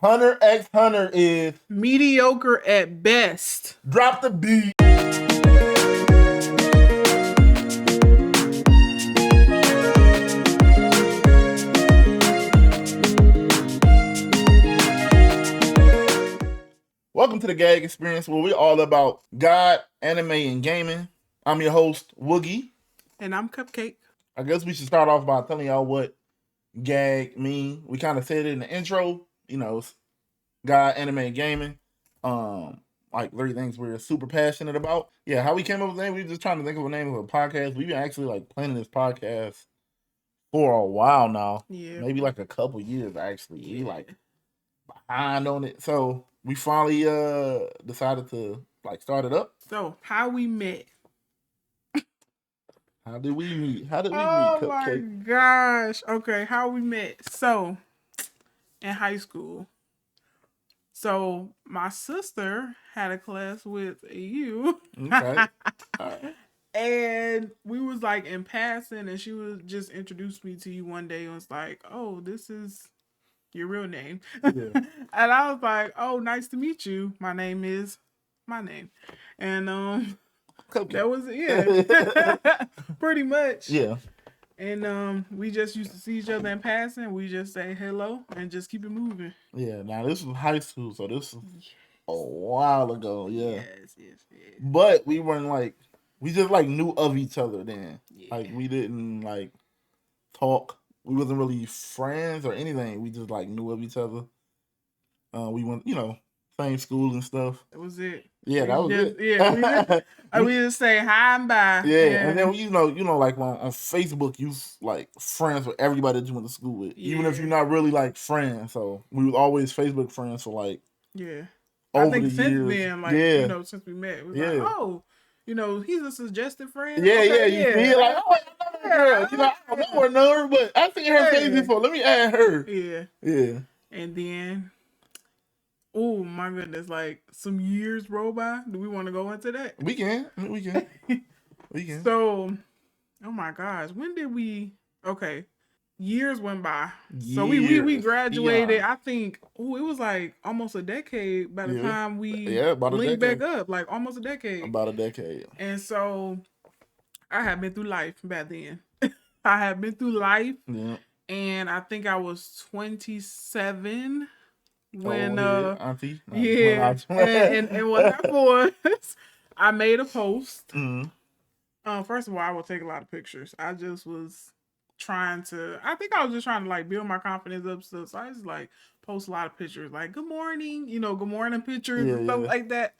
Hunter x Hunter is mediocre at best. drop the beat. Welcome to the G.A.G Experience, where we're all about God, anime, and gaming. I'm your host, Woogie. And I'm Cupcake. I guess we should start off by telling y'all what G.A.G mean. We kind of said it in the intro, it's God, anime, and gaming. Like 3 things we're super passionate about. Yeah, how we came up with the name, we were just trying to think of a name of a podcast. We've been actually like planning this podcast for a while now. Yeah. Maybe like a couple years actually. We like behind on it. So we finally decided to like start it up. So how we met. How did we meet? Cupcake? Oh my gosh. Okay, how we met. So in high school. So my sister had a class with you. Okay. All right. And we was like in passing, and she was just introduced me to you one day and was like, "Oh, this is your real name." Yeah. And I was like, "Oh, nice to meet you. My name is my name." And Cupcake. that was yeah. Pretty much. Yeah. And we just used to see each other in passing. We just say hello and just keep it moving. Yeah. Now this was high school, so this was a while ago. Yeah. Yes. But we weren't like, we just like knew of each other then. Yeah. Like we didn't like talk. We wasn't really friends or anything. We just like knew of each other. We went, same school and stuff. That was it. Yeah, that was it. Yeah, we just say hi and bye. Yeah, and then like on Facebook, you like friends with everybody that you went to school with, even if you're not really like friends. So we were always Facebook friends for like I over think the since years. then, like since we met, it was like, oh, he's a suggested friend. Yeah, you feel like, oh, I know that girl. I don't know her number, but I seen her face before. Let me add her. Yeah. And then, oh my goodness, like some years roll by. Do we want to go into that? We can. We can. So, oh my gosh, when did we? Okay, years went by. So we graduated. Yeah. I think it was like almost a decade by the time we linked back up. Like almost a decade. About a decade. And so I had been through life back then. I had been through life. Yeah. And I think I was 27 when auntie. And what that was, I made a post. Mm-hmm. First of all, I will take a lot of pictures. I just was trying to like build my confidence up. So I just like post a lot of pictures, like good morning, good morning pictures and stuff like that.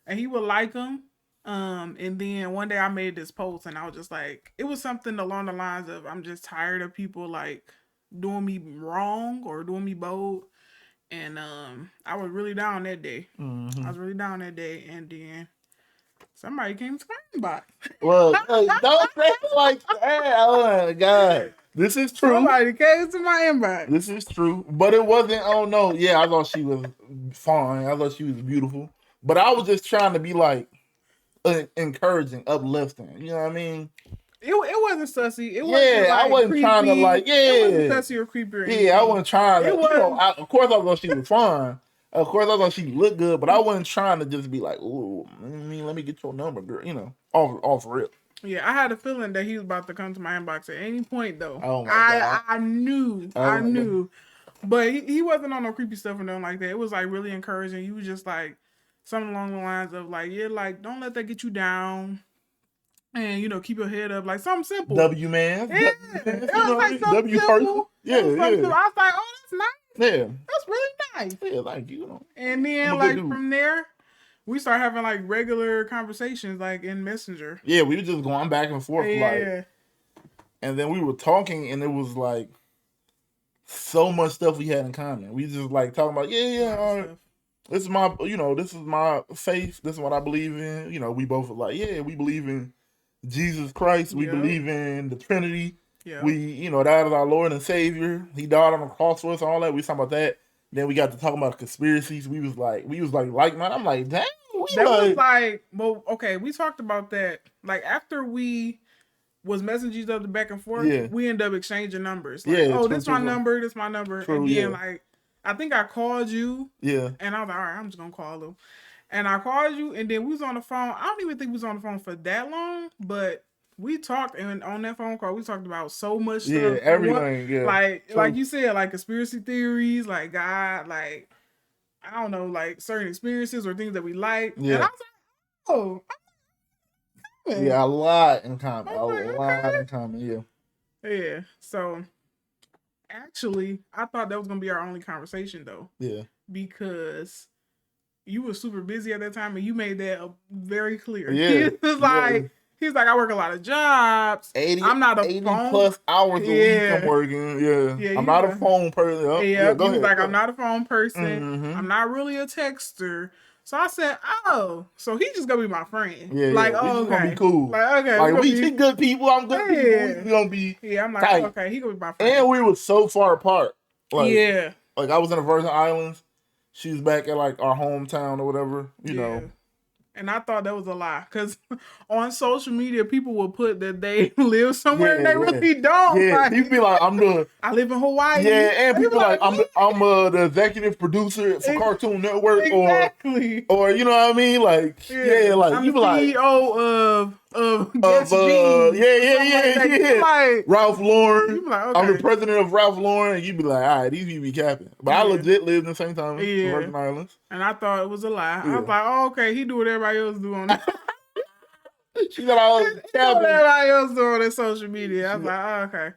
And he would like them. And then one day I made this post and I was just like, it was something along the lines of, I'm just tired of people like doing me wrong or doing me bold. And I was really down that day. Mm-hmm. I was really down that day. And then somebody came to my inbox. Well, don't say it like that. Oh my God. This is true. Somebody came to my inbox. This is true. But it wasn't, oh no. Yeah, I thought she was fine. I thought she was beautiful. But I was just trying to be like encouraging, uplifting. You know what I mean? It wasn't sussy. It wasn't like I wasn't creepy. trying to like, It wasn't sussy or creepy or anything. Yeah, I wasn't trying to. Of course I thought she was fine. Of course I thought she looked good, but I wasn't trying to just be like, ooh, let me get your number, girl. All for real. Yeah, I had a feeling that he was about to come to my inbox at any point, though. Oh my God. I knew. I knew. But he wasn't on no creepy stuff or nothing like that. It was like really encouraging. He was just like something along the lines of like, like don't let that get you down. And keep your head up, like something simple. W man. Yeah. It was like something simple. Yeah. I was like, oh, that's nice. Yeah. That's really nice. Yeah, like And then like from there, we start having like regular conversations like in Messenger. Yeah, we were just going back and forth like, and then we were talking and it was like so much stuff we had in common. We just like talking about this is my this is my faith, this is what I believe in. We both were like, we believe in Jesus Christ, we believe in the Trinity. Yeah. We, that is our Lord and Savior. He died on the cross for us and all that. We talking about that. Then we got to talking about conspiracies. We was like man. I'm like, dang. Was like, well, okay, we talked about that. Like after we was messaging each other back and forth, we end up exchanging numbers. Like, this my number, this my number. True, and then like I think I called you. Yeah. And I was like, all right, I'm just gonna call him. And I called you, and then we was on the phone. I don't even think we was on the phone for that long, but we talked, and on that phone call, we talked about so much stuff. Yeah, everything. Yeah, like you said, like conspiracy theories, like God, like I don't know, like certain experiences or things that we like. Yeah. And I was like, oh, yeah, a lot in common. A lot in common. Yeah. Yeah. So actually, I thought that was gonna be our only conversation though. Yeah. Because you were super busy at that time, and you made that very clear. Yeah. He was like, he's like, I work a lot of jobs. 80, I'm not a 80 phone plus hours a week I'm working. Yeah. I'm not a phone person. Yeah, go ahead. Like, I'm not a phone person. Mm-hmm. I'm not really a texter. So I said, oh, so he's just gonna be my friend. Yeah, like, we just gonna be cool. Like, okay, like we good people. I'm good people. We gonna be. Yeah, I'm like, tight. Okay, he gonna be my friend. And we were so far apart. Like, yeah, like I was in the Virgin Islands. She was back at like our hometown or whatever. You know. And I thought that was a lie because on social media, people will put that they live somewhere and they really don't. Yeah, like, people be like, I live in Hawaii. Yeah, and people like, I'm the executive producer for Cartoon Network, or you know what I mean? Like, like I'm you the be CEO of G.A.G. Like, Ralph Lauren. You be like, okay. I'm the president of Ralph Lauren, and you be like, all right, these people be capping. But I legit lived in the same time in Virgin Islands. And I thought it was a lie. I was like, oh, okay, he do what everybody else do on She got all this what everybody else do on their social media. I was like, oh, okay.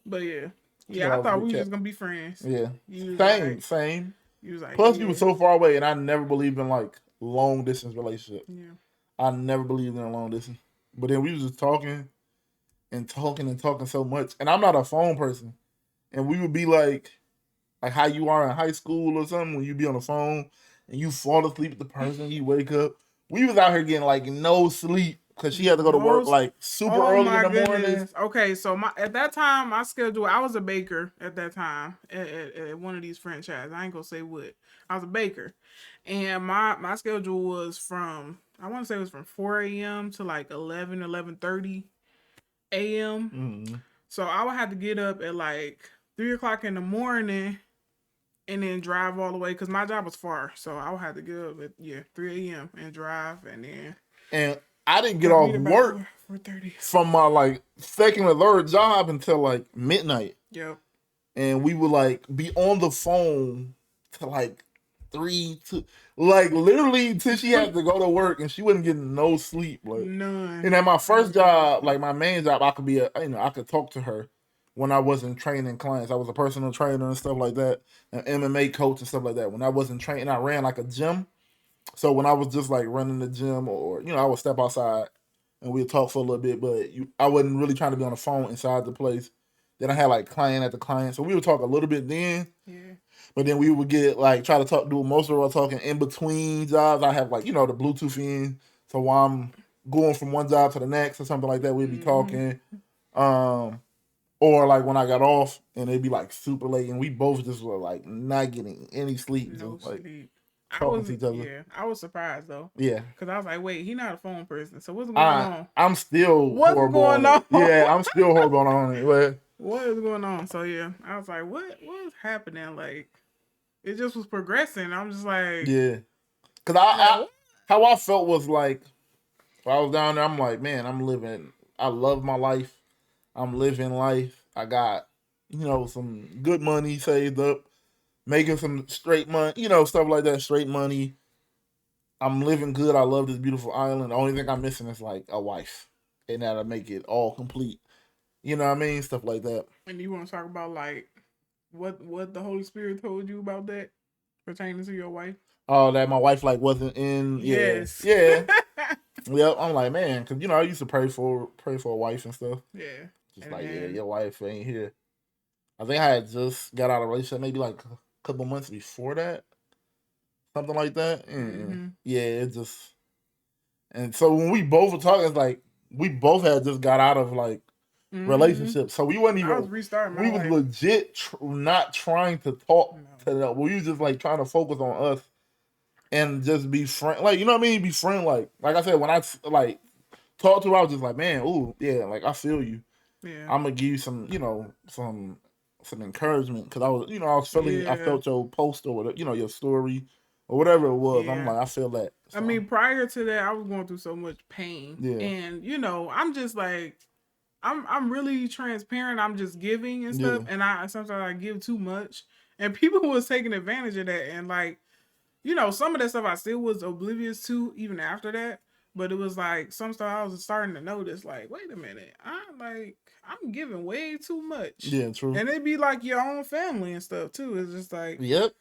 But yeah, I thought we was just gonna be friends. Yeah, same. You was like, plus you were so far away, and I never believed in like long distance relationship. Yeah, I never believed in a long distance. But then we was just talking so much, and I'm not a phone person, and we would be like how you are in high school or something when you be on the phone and you fall asleep with the person, you wake up. We was out here getting like no sleep because she had to go to work like super early in the morning. Okay, so at that time, my schedule, I was a baker at that time at one of these franchises. I ain't gonna say what. I was a baker. And my schedule was from, I want to say it was from 4 a.m. to like 11:30 a.m. Mm-hmm. So I would have to get up at like 3 o'clock in the morning and then drive all the way because my job was far. So I would have to get up at 3 a.m. and drive and then. And I didn't get off work 4:30 from my like second or third job until like midnight. Yep. And we would like be on the phone to like 3 to like literally till she had to go to work and she wasn't getting no sleep. Like none. And at my first job, like my main job, I could be I could talk to her when I wasn't training clients. I was a personal trainer and stuff like that, an MMA coach and stuff like that. When I wasn't training, I ran like a gym. So when I was just like running the gym or I would step outside and we'd talk for a little bit, but I wasn't really trying to be on the phone inside the place. Then I had like client after client. So we would talk a little bit then. Yeah. But then we would get like try to do most of our talking in between jobs. I have like, the Bluetooth in. So while I'm going from one job to the next or something like that, we'd be talking. Or like when I got off and it'd be like super late and we both just were like not getting any sleep. No just, like, sleep. Talking to each other. Yeah, I was surprised though. Yeah. Because I was like, wait, he's not a phone person. So what's going on? I'm still horrible on it. Yeah, I'm still horrible on it. But what is going on? So yeah, I was like, what is happening? Like, it just was progressing. I'm just like, yeah. Because how I felt was like, when I was down there, I'm like, man, I love my life. I'm living life. I got, some good money saved up, making some straight money, stuff like that, straight money. I'm living good. I love this beautiful island. The only thing I'm missing is like a wife. And that'll make it all complete. You know what I mean? Stuff like that. And you want to talk about like what the Holy Spirit told you about that pertaining to your wife? Oh, that my wife like wasn't in. Yes. Yeah. Yep. I'm like, man, because I used to pray for a wife and stuff. Yeah. Just and like, your wife ain't here. I think I had just got out of a relationship maybe like a couple months before that. Something like that. Mm-hmm. Yeah, it just. And so when we both were talking, it's like we both had just got out of like relationships. So we wasn't even. I was restarting my life. Was legit not trying to talk to them. We was just like trying to focus on us and just be friend. Like, you know what I mean? Be friend. Like I said, when I like talked to her, I was just like, man, ooh, yeah, like I feel you. Yeah. I'm gonna give you some, some some encouragement because I was feeling, I felt your post or whatever, your story or whatever it was. I'm like, I feel that. So. I mean, prior to that, I was going through so much pain, and I'm just like, I'm really transparent. I'm just giving and stuff, and sometimes I give too much, and people was taking advantage of that, and like, some of that stuff I still was oblivious to even after that. But it was like some stuff I was starting to notice, like, wait a minute, I'm giving way too much. Yeah, true. And it'd be like your own family and stuff too. It's just like, yep,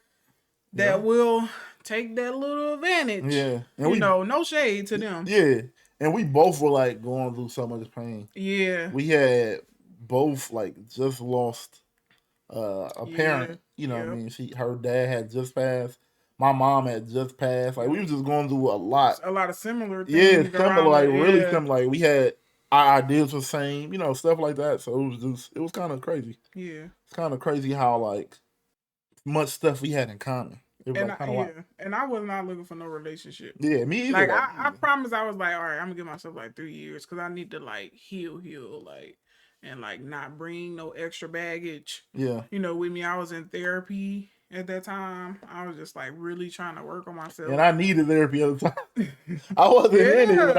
that will take that little advantage. Yeah, and no shade to them. Yeah, and we both were like going through so much pain. Yeah, we had both like just lost a parent. What I mean, her dad had just passed. My mom had just passed. Like, we was just going through a lot. A lot of similar things. Yeah, similar, like really similar. Like, we had our ideas were the same, stuff like that. So it was kind of crazy. Yeah. It's kind of crazy how like much stuff we had in common. It was and I was not looking for no relationship. Yeah, me either. Like, I promise I was like, all right, I'm gonna give myself like 3 years because I need to like heal, like, and like not bring no extra baggage. Yeah. With me, I was in therapy at that time. I was just like really trying to work on myself. And I needed therapy at the time. I wasn't in it, but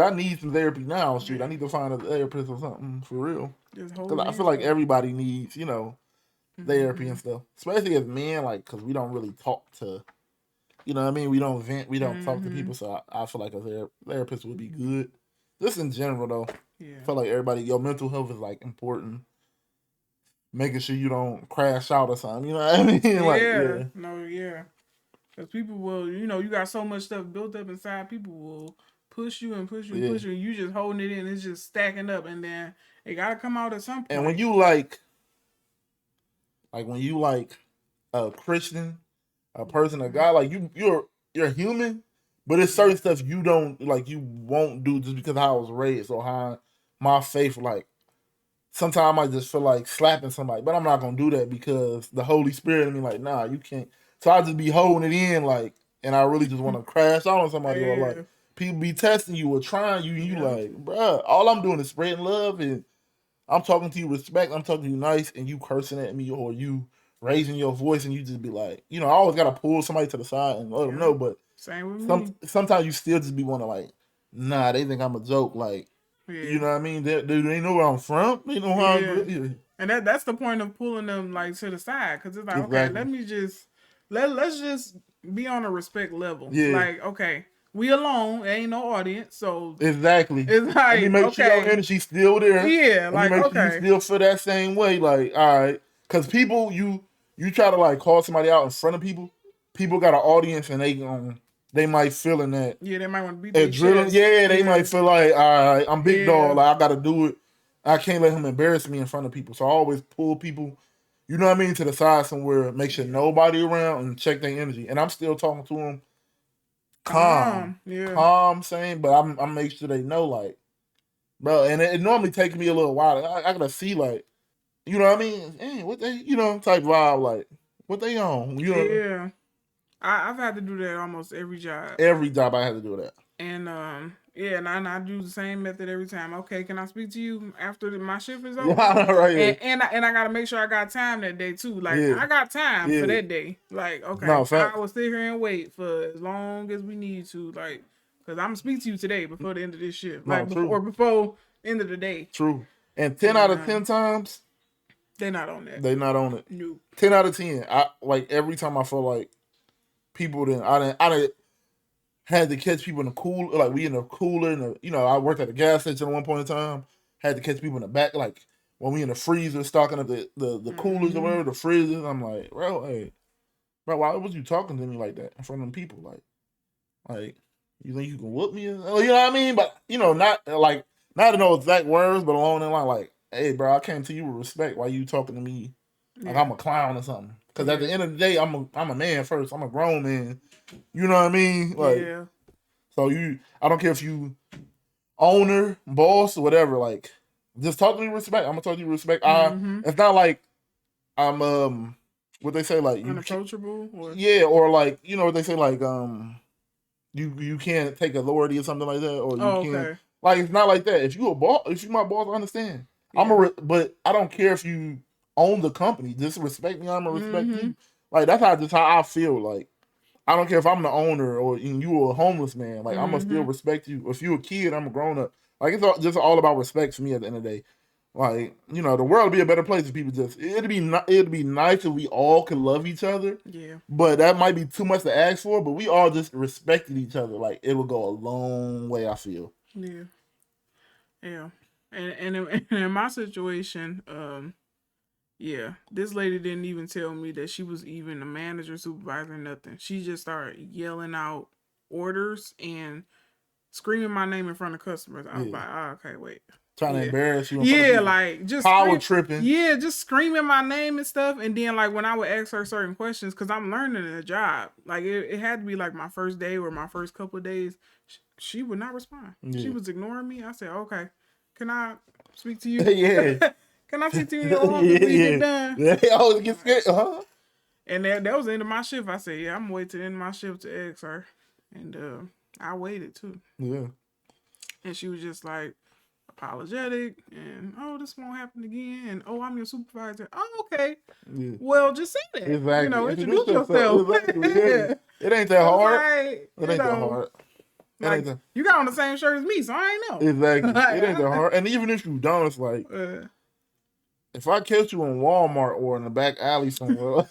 I need some therapy now. Shoot, I need to find a therapist or something for real. Because I feel like everybody needs, therapy and stuff. Especially as men, like, because we don't really talk to, we don't vent, we don't talk to people. So I feel like a therapist would be good. Just in general, though. Yeah. I feel like your mental health is, like, important. Making sure you don't crash out or something. You know what I mean? Yeah. No, yeah. Because people will, you got so much stuff built up inside, people will push you and push you and push you. And you just holding it in. It's just stacking up. And then it got to come out at some point. And when you, like when you, like, a Christian, a person of God, like, you're human, but it's certain stuff you don't, like, you won't do just because how I was raised or how my faith, like, sometimes I might just feel like slapping somebody, but I'm not going to do that because the Holy Spirit in me, like, nah, you can't. So I just be holding it in, like, and I really just want to crash out on somebody or, like, people be testing you or trying you, and you like, bruh, all I'm doing is spreading love, and I'm talking to you respect, I'm talking to you nice, and you cursing at me or you raising your voice, and you just be like, I always got to pull somebody to the side and let them know, but same with me. Sometimes you still just be want to, like, nah, they think I'm a joke, like, you know what I mean? They know where I'm from. They know how I'm good. And that's the point of pulling them, like, to the side, because it's like, okay, let me just let's just be on a respect level. Yeah. Like, okay, we alone, ain't no audience, so exactly. It's like, let me make sure your energy's still there. Yeah, let me make sure you still feel that same way. Like, all right, because people, you try to, like, call somebody out in front of people. People got an audience, and they might feel in that. Yeah, they might want to beat their chest. Yeah, they might feel like, all right, I'm big dog. Like, I got to do it. I can't let him embarrass me in front of people. So I always pull people, you know what I mean, to the side somewhere, make sure nobody around, and check their energy. And I'm still talking to them calm, saying, but I'm make sure they know, like, bro. And it normally takes me a little while. I gotta see, like, you know what I mean? Hey, what they, type vibe, like, what they on? You know? Yeah. I've had to do that almost every job. Every job I had to do that. And and I do the same method every time. Okay, can I speak to you after my shift is over? Right. And I gotta make sure I got time that day too. Like, I got time for that day. Like, okay, I will sit here and wait for as long as we need to. Like, because I'm gonna speak to you today before the end of this shift. Like, before end of the day. True. And 10 out of 10 times, they're not on that. They're not on it. No. 10 out of 10. I like every time I feel like people I had to catch people in the cooler, like we in the cooler, and I worked at a gas station at one point in time. Had to catch people in the back, like when we in the freezer stocking up the coolers or whatever, the freezers. I'm like, bro, hey, bro, why was you talking to me like that in front of them people? Like you think you can whoop me? You know what I mean? But not in those exact words, but along that line, like, hey, bro, I came to you with respect. Why you talking to me like I'm a clown or something? Because at the end of the day, I'm a man first. I'm a grown man. You know what I mean? Like, so I don't care if you owner, boss, or whatever. Like, just talk to me with respect. I'm gonna talk to you with respect. It's not like I'm what they say, like, unapproachable, or like, what they say, like, you can't take authority or something like that, or you can't. Like, it's not like that. If you my boss, I understand. But I don't care if you own the company. Just respect me. I'm gonna respect you. Like that's how I feel. Like I don't care if I'm the owner or you a homeless man. Like I'm gonna still respect you. If you a kid, I'm a grown up. Like it's just all about respect for me at the end of the day. Like the world would be a better place if people just it'd be nice if we all could love each other. Yeah. But that might be too much to ask for. But we all just respected each other. Like it would go a long way. I feel. Yeah. Yeah. And in my situation, yeah, this lady didn't even tell me that she was even a manager, supervisor, nothing. She just started yelling out orders and screaming my name in front of customers. I was like, oh, okay, wait. Trying to embarrass you. Yeah, like just power tripping. Yeah, just screaming my name and stuff. And then like when I would ask her certain questions, because I'm learning the job, like it had to be like my first day or my first couple of days, she would not respond. Yeah. She was ignoring me. I said, okay, can I speak to you? Yeah. Can I speak to you in your office when you get done? Yeah, I always get scared. And that was the end of my shift. I said, yeah, I'm gonna wait to the end of my shift to ask her. And I waited too. Yeah. And she was just like apologetic and this won't happen again. And I'm your supervisor. Oh, okay. Yeah. Well, just say that. Exactly. Introduce yourself. Exactly. Yeah. It ain't that hard. Like, it ain't that hard. Like, you got on the same shirt as me, so I ain't know. Exactly. It ain't that hard. And even if you don't, it's like if I catch you in Walmart or in the back alley somewhere,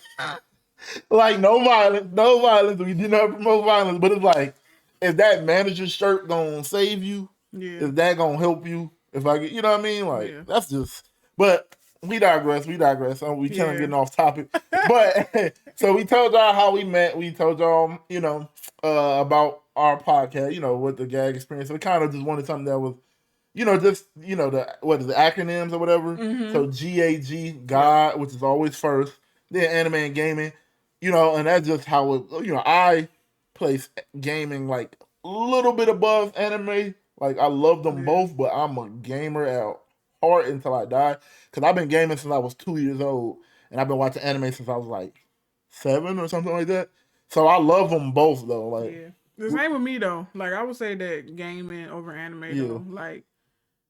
like no violence. We do not promote violence, but it's like, is that manager's shirt gonna save you? Yeah. Is that gonna help you? If I get, you know what I mean? Like that's just. But we digress. So we kind of getting off topic. But so we told y'all how we met. We told y'all, about our podcast, with the G.A.G Experience. So we kind of just wanted something that was. The acronyms or whatever. Mm-hmm. So G.A.G, God, which is always first. Then anime and gaming, and that's just how it, I place gaming like a little bit above anime. Like I love them both, but I'm a gamer at heart until I die. Because I've been gaming since I was 2 years old, and I've been watching anime since I was like 7 or something like that. So I love them both though. Like the same with me though. Like I would say that gaming over anime though. Like.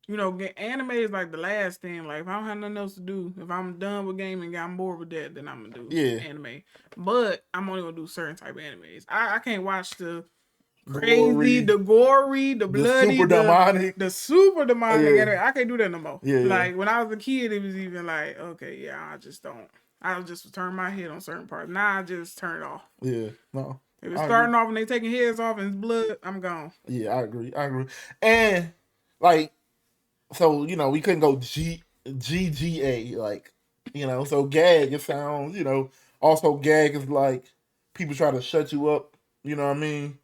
Anime is like the last thing. Like, if I don't have nothing else to do, if I'm done with gaming, I'm bored with that, then I'm gonna do anime. But I'm only gonna do certain type of animes. I can't watch the crazy, the gory, the bloody, the super demonic anime. I can't do that no more. Like when I was a kid, it was even like, okay, I just don't. I'll just turn my head on certain parts. Now I just turn it off. Yeah, no. If it's starting off and they taking heads off and it's blood, I'm gone. Yeah, I agree. And like. So, we couldn't go GGA, like, so gag, it sounds, also gag is like people try to shut you up, you know what I mean?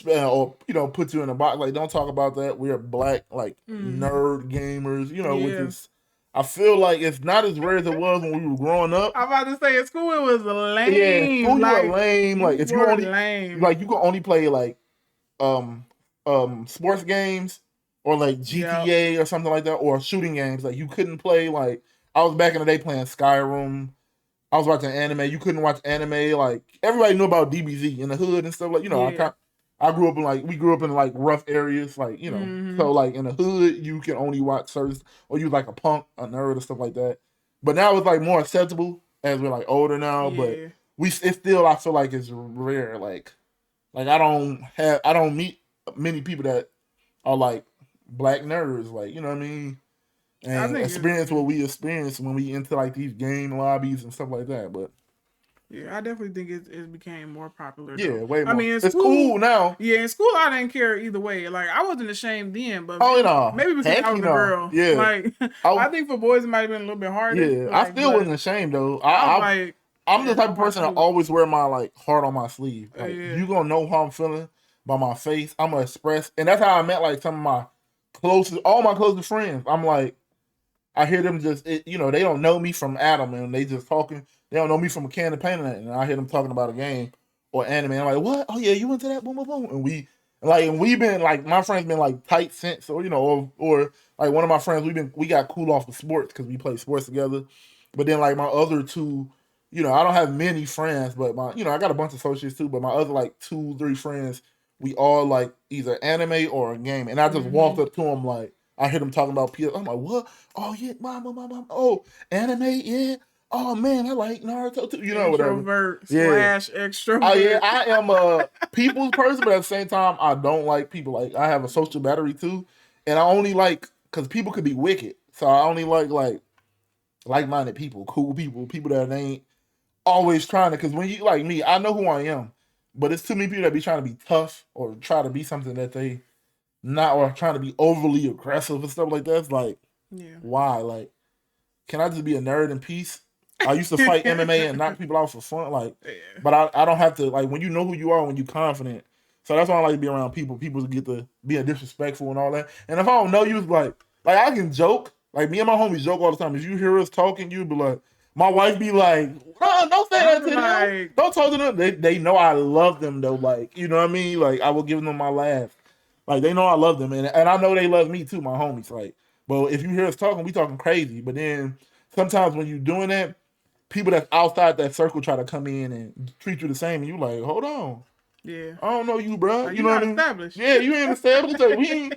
Or, put you in a box. Like, don't talk about that. We're black, like, nerd gamers, which is, I feel like it's not as rare as it was when we were growing up. I'm about to say, at school it was lame. Yeah, school you were lame. Like, if you only, like, you can only play, like, sports games. Or like GTA or something like that, or shooting games. Like you couldn't play like I was back in the day playing Skyrim. I was watching anime. You couldn't watch anime. Like everybody knew about DBZ in the hood and stuff. Like I grew up in we grew up in like rough areas. Like so like in the hood you can only watch certain or you like a punk, a nerd, or stuff like that. But now it's like more acceptable as we're like older now. Yeah. But it's still I feel like it's rare. Like I don't meet many people that are like. Black nerds, like, you know what I mean? And experience what we experience when we into like these game lobbies and stuff like that. But I definitely think it became more popular. Yeah, way more. I mean, it's cool now. Yeah, in school I didn't care either way. Like I wasn't ashamed then, but maybe because I was a girl. Yeah, like I think for boys it might have been a little bit harder. Yeah, like, I still wasn't ashamed though. I'm the type of person that always wear my like heart on my sleeve. Like you gonna know how I'm feeling by my face. I'm gonna express, and that's how I met like some of my all my closest friends. I'm like, I hear them they don't know me from Adam, and they just talking. They don't know me from a can of paint, and I hear them talking about a game or anime. And I'm like, what? Oh yeah, you into that? Boom, boom, boom. And we've been like, my friends been like tight since, or or like one of my friends, we got cool off with sports because we play sports together. But then like my other two, I don't have many friends, but I got a bunch of associates too. But my other like 2-3 friends. We all like either anime or a game. And I just walked up to them like, I hear them talking about PS. I'm like, what? Oh yeah, mama. Oh, anime, yeah. Oh man, I like Naruto too. You know, introvert whatever. / extrovert. Oh yeah, I am a people's person, but at the same time, I don't like people. Like I have a social battery too, and I only like because people could be wicked. So I only like like-minded people, cool people that ain't always trying to. Because when you like me, I know who I am, but it's too many people that be trying to be tough or try to be something that they not, or trying to be overly aggressive and stuff like that. It's like, why? Like, can I just be a nerd in peace? I used to fight MMA and knock people out for fun, like, but I don't have to, like, when you know who you are, when you're confident. So that's why I like to be around people. People get to be disrespectful and all that. And if I don't know you, it's like I can joke. Like, me and my homies joke all the time. If you hear us talking, you be like, my wife be like, don't say that to them. Don't talk to them. They know I love them, though. Like, you know what I mean? Like, I will give them my laugh. Like, they know I love them. And I know they love me, too, my homies. Like, but if you hear us talking, we talking crazy. But then sometimes when you're doing that, people that's outside that circle try to come in and treat you the same. And you like, hold on. Yeah. I don't know you, bro. Like, you know what I mean? Established. Yeah, you ain't established. Like, we ain't,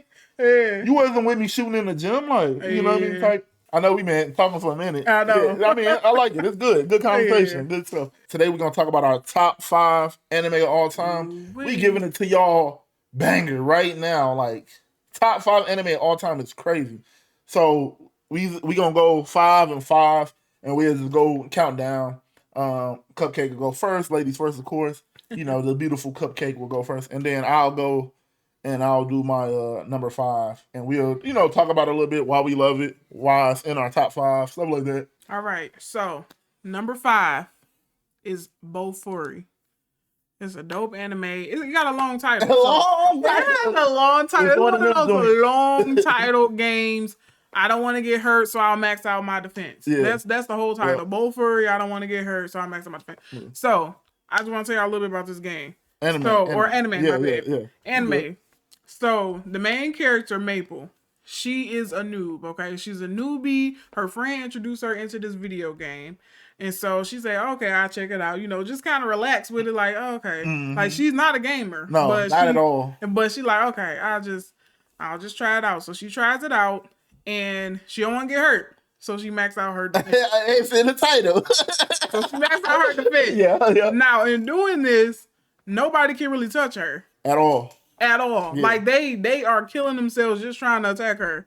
you wasn't with me shooting in the gym. Like, you know what I mean? Type. I know we been talking for a minute. I know. Yeah, I mean, I like it. It's good. Good conversation. Good stuff. Today we're going to talk about our top 5 anime of all time. We giving it to y'all banger right now. Like, top 5 anime of all time is crazy. So we going to go 5 and 5, and we'll just go count down. Cupcake will go first. Ladies first, of course. You know, the beautiful Cupcake will go first. And then I'll go and I'll do my number 5. And we'll, talk about it a little bit, why we love it, why it's in our top 5, stuff like that. All right. So, number 5 is Bofuri. It's a dope anime. It got a long title. It has a long title. It's one of those long title games. I don't want to get hurt, so I'll max out my defense. Yeah. That's the whole title. Bofuri, I don't want to get hurt, so I'll max out my defense. Yeah. So, I just want to tell you a little bit about this game. Anime. Yeah. Anime. Yeah. So, the main character, Maple, she is a noob, okay? She's a newbie. Her friend introduced her into this video game. And so she said, okay, I'll check it out. Just kind of relax with it, like, okay. Mm-hmm. Like, she's not a gamer. No, not at all. But she's like, okay, I'll just try it out. So she tries it out, and she don't want to get hurt. So she maxed out her defense. It's in the title. So she maxed out her defense. Yeah. Now, in doing this, nobody can really touch her. At all. Yeah. Like, they are killing themselves just trying to attack her.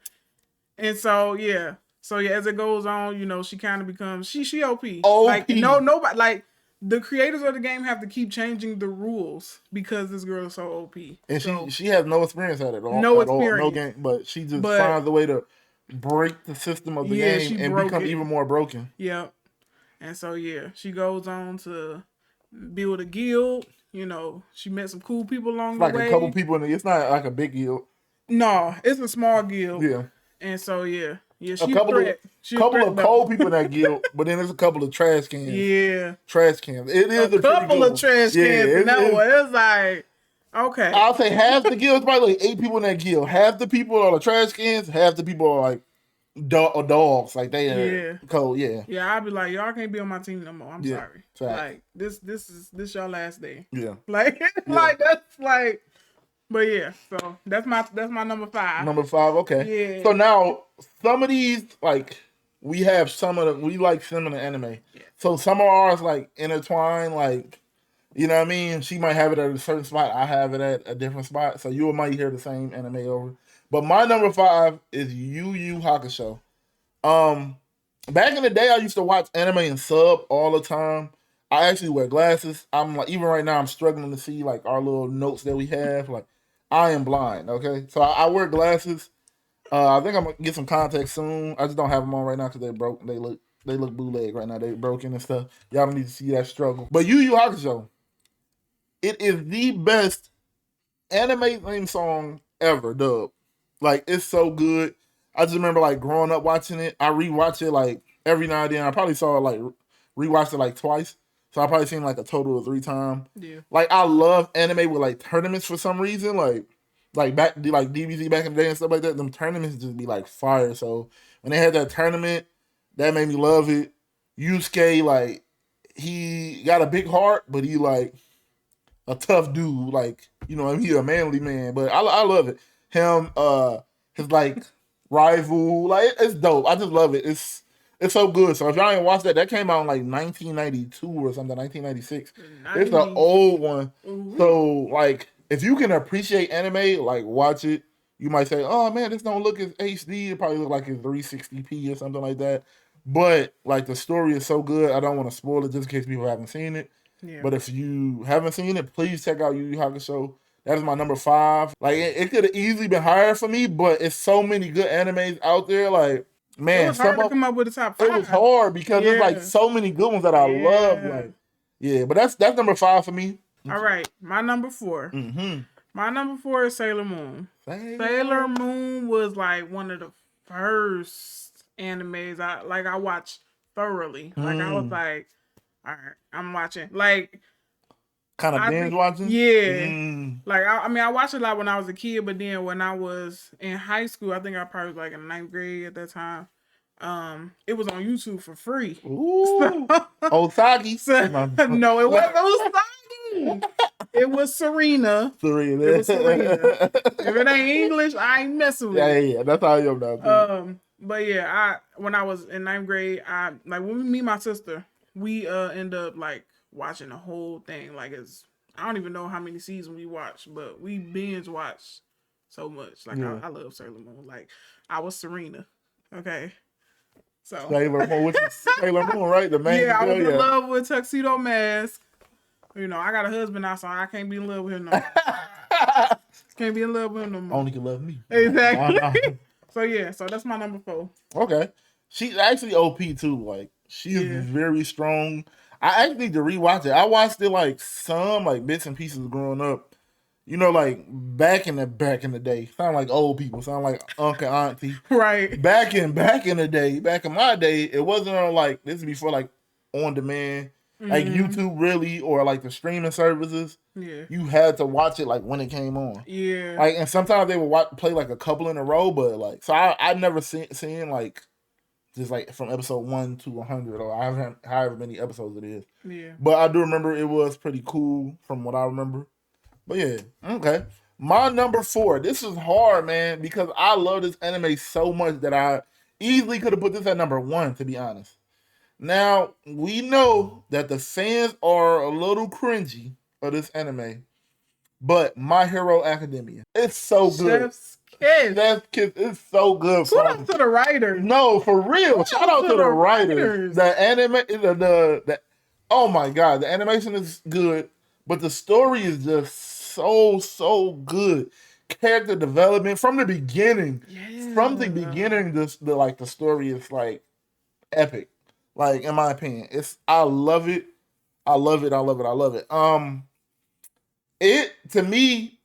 And so, yeah. So, yeah, as it goes on, she kind of becomes... She OP. Like, nobody... Like, the creators of the game have to keep changing the rules because this girl is so OP. And she has no experience at it all. No experience. No game. But she just finds a way to break the system of the game and become even more broken. Yep. And so, yeah, she goes on to build a guild. She met some cool people along the way. Like a couple people in it. It's not like a big guild. No, it's a small guild. Yeah. And so, yeah, she's a couple of cold people in that guild, but then there's a couple of trash cans. Yeah. Trash cans. It is a couple of trash cans in that one. It's like, okay. I'll say half the guild is probably like 8 people in that guild. Half the people are the trash cans, half the people are like dogs. Like they are cold, yeah. Yeah, I'd be like, y'all can't be on my team no more. I'm sorry. Like this is your last day. Yeah. Like that's like, but yeah, so that's my number 5. Number 5, okay. Yeah. So now some of these, like, we like some of the anime. Yeah. So some of ours like intertwine, like, you know what I mean? She might have it at a certain spot, I have it at a different spot. So you might hear the same anime over. But my number 5 is Yu Yu Hakusho. Back in the day, I used to watch anime and sub all the time. I actually wear glasses. I'm like, even right now, I'm struggling to see like our little notes that we have. Like, I am blind. Okay, so I wear glasses. I think I'm gonna get some contacts soon. I just don't have them on right now because they're broke. They look bootleg right now. They broken and stuff. Y'all don't need to see that struggle. But Yu Yu Hakusho, it is the best anime theme song ever, dub. Like, it's so good. I just remember like growing up watching it. I rewatch it like every now and then. I probably saw it like rewatched it like twice. So I probably seen like a total of 3 times. Yeah. Like, I love anime with like tournaments for some reason. Like back like DBZ back in the day and stuff like that. Them tournaments just be like fire. So when they had that tournament, that made me love it. Yusuke, like, he got a big heart, but he like a tough dude. Like, he a manly man. But I love it. Him, his like Rival. Like, it's dope. I just love it. It's so good. So if y'all ain't watched that, that came out in like 1992 or something, 1996. It's an old one. Mm-hmm. So like, if you can appreciate anime, like watch it. You might say, "Oh man, this don't look as HD. It probably look like it's 360p or something like that." But like the story is so good, I don't want to spoil it just in case people haven't seen it. Yeah. But if you haven't seen it, please check out Yu Yu Hakusho. That is my number 5. Like it could have easily been higher for me, but it's so many good animes out there. Like, man, it was hard to come up with a top 5. It was hard because there's like so many good ones that I love. Like, yeah, but that's number 5 for me. All right, my number 4. Mm-hmm. My number 4 is Sailor Moon. Sailor Moon was like one of the first animes I watched thoroughly. Like I was like, all right, I'm watching. Like, kind of binge watching? Yeah. Like, I mean, I watched a lot when I was a kid, but then when I was in high school, I think I probably was like in 9th grade at that time. It was on YouTube for free. Ooh. Osagi. No, it wasn't Osagi. It was Serena. Serena. It was Serena. If it ain't English, I ain't messing with it. Yeah. That's how I am now. But yeah, when I was in 9th grade, when we meet my sister, we end up like watching the whole thing. Like I don't even know how many seasons we watched, but we binge watched so much. Like I love Sailor Moon. Like I was Serena. Okay. So Sailor Moon, which is Sailor Moon, right? The main I was in love with Tuxedo Mask. You know, I got a husband now, so I can't be in love with him no more. Can't be in love with him no more. Only can love me. Exactly. So that's my number 4. Okay. She's actually OP too. Like, she is very strong. I actually need to rewatch it. I watched it like some like bits and pieces growing up. You know, like back in the day. Sound like old people. Sound like uncle, auntie. Right. Back in the day, back in my day, it wasn't on like, this is before like on demand. Like YouTube really, or like the streaming services. Yeah. You had to watch it like when it came on. Yeah. Like, and sometimes they would play like a couple in a row, but like, so I never seen like just like from episode 1 to 100, or however many episodes it is. Yeah. But I do remember it was pretty cool from what I remember. But yeah, okay. My number 4. This is hard, man, because I love this anime so much that I easily could have put this at number 1, to be honest. Now, we know that the fans are a little cringy of this anime, but My Hero Academia, it's so good. Chef's Kiss, it's so good. Shout out to the writers. No, for real. Shout out to the writers. The anime, the oh my god, the animation is good, but the story is just so good. Character development from the beginning. Yeah. From the beginning, the story is like epic. Like, in my opinion, I love it. I love it. It, to me,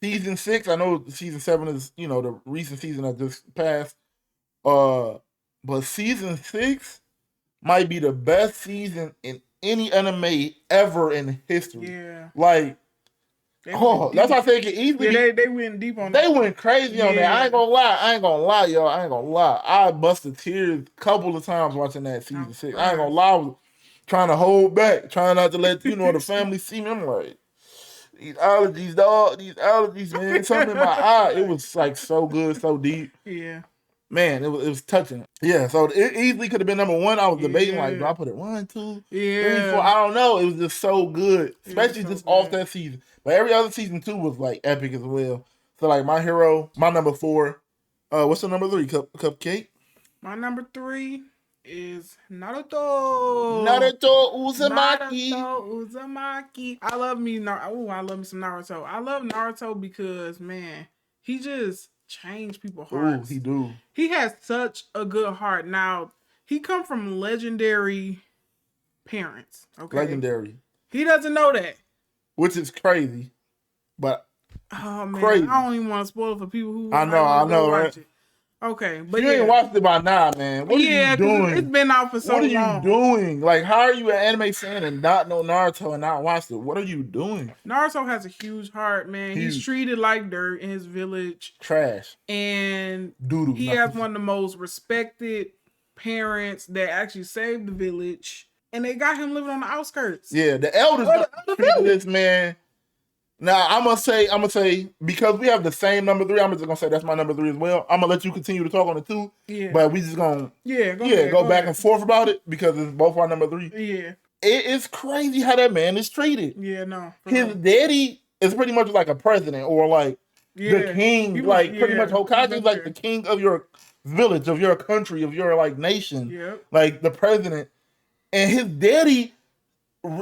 season 6, I know season 7 is, the recent season that just passed. But season 6 might be the best season in any anime ever in history. Yeah. Like, that's why I think it easily. Yeah, they went deep on that. They went crazy on that. I ain't gonna lie, y'all. I ain't gonna lie. I busted tears a couple of times watching that season 6. I ain't gonna lie. I was trying to hold back, trying not to let the family see me. I'm like, these allergies, dog. These allergies, man. Something in my eye. It was like so good, so deep. Yeah. Man, it was touching. Yeah, so it easily could have been number 1. I was debating, like, do I put it 1, 2, 3, 4? I don't know. It was just so good, especially just off that season. But every other season too was like epic as well. So like My Hero, my number 4. What's the number 3? Cupcake. My number 3 is Naruto. Uzumaki. I love me some Naruto. I love Naruto because, man, he just changed people's hearts. Ooh, he do. He has such a good heart. Now, he come from legendary parents. Okay. Legendary. He doesn't know that. Which is crazy. But oh man, crazy. I don't even want to spoil it for people who I know, right? It. Okay, but you ain't watched it by now, man. What are you doing? It's been out for so long. What are you doing? Like, how are you an anime fan and not know Naruto and not watch it? What are you doing? Naruto has a huge heart, man. Huge. He's treated like dirt in his village. Trash. And Doodle. He has one of the most respected parents that actually saved the village. And they got him living on the outskirts. Yeah, the elders treated this man Now I'm gonna say because we have the same number 3. I'm just gonna say that's my number 3 as well. I'm gonna let you continue to talk on the 2. Yeah. But we just gonna go back and forth about it because it's both our number 3. Yeah. It is crazy how that man is treated. Yeah, no. His daddy is pretty much like a president or like the king, pretty much Hokage is like the king of your village, of your country, of your like nation. Yep. Like the president. And his daddy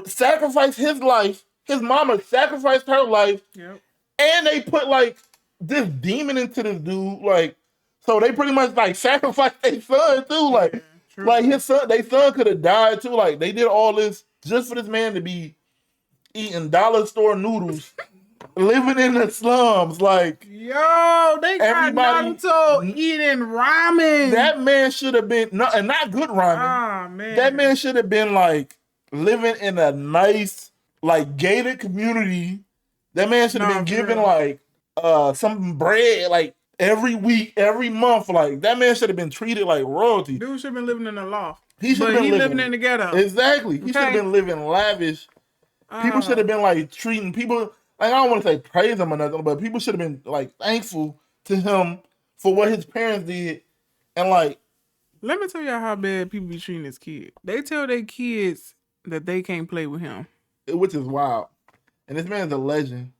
sacrificed his life. His mama sacrificed her life. Yep. And they put like this demon into this dude. Like, so they pretty much like sacrificed their son too. Like, like his son, their son could have died too. Like they did all this just for this man to be eating dollar store noodles, living in the slums. Like, yo, they got Naruto eating ramen. That man should have been not good ramen. Ah, man. That man should have been like living in a nice, like gated community. That man should have been given like some bread like every week, every month. Like that man should have been treated like royalty. Dude should have been living in a loft. He should have been living in the ghetto. Exactly. He should have been living lavish. People should have been like treating people like, I don't want to say praise him or nothing, but people should have been like thankful to him for what his parents did. And like, let me tell y'all how bad people be treating his kid. They tell their kids that they can't play with him, which is wild. And this man's a legend.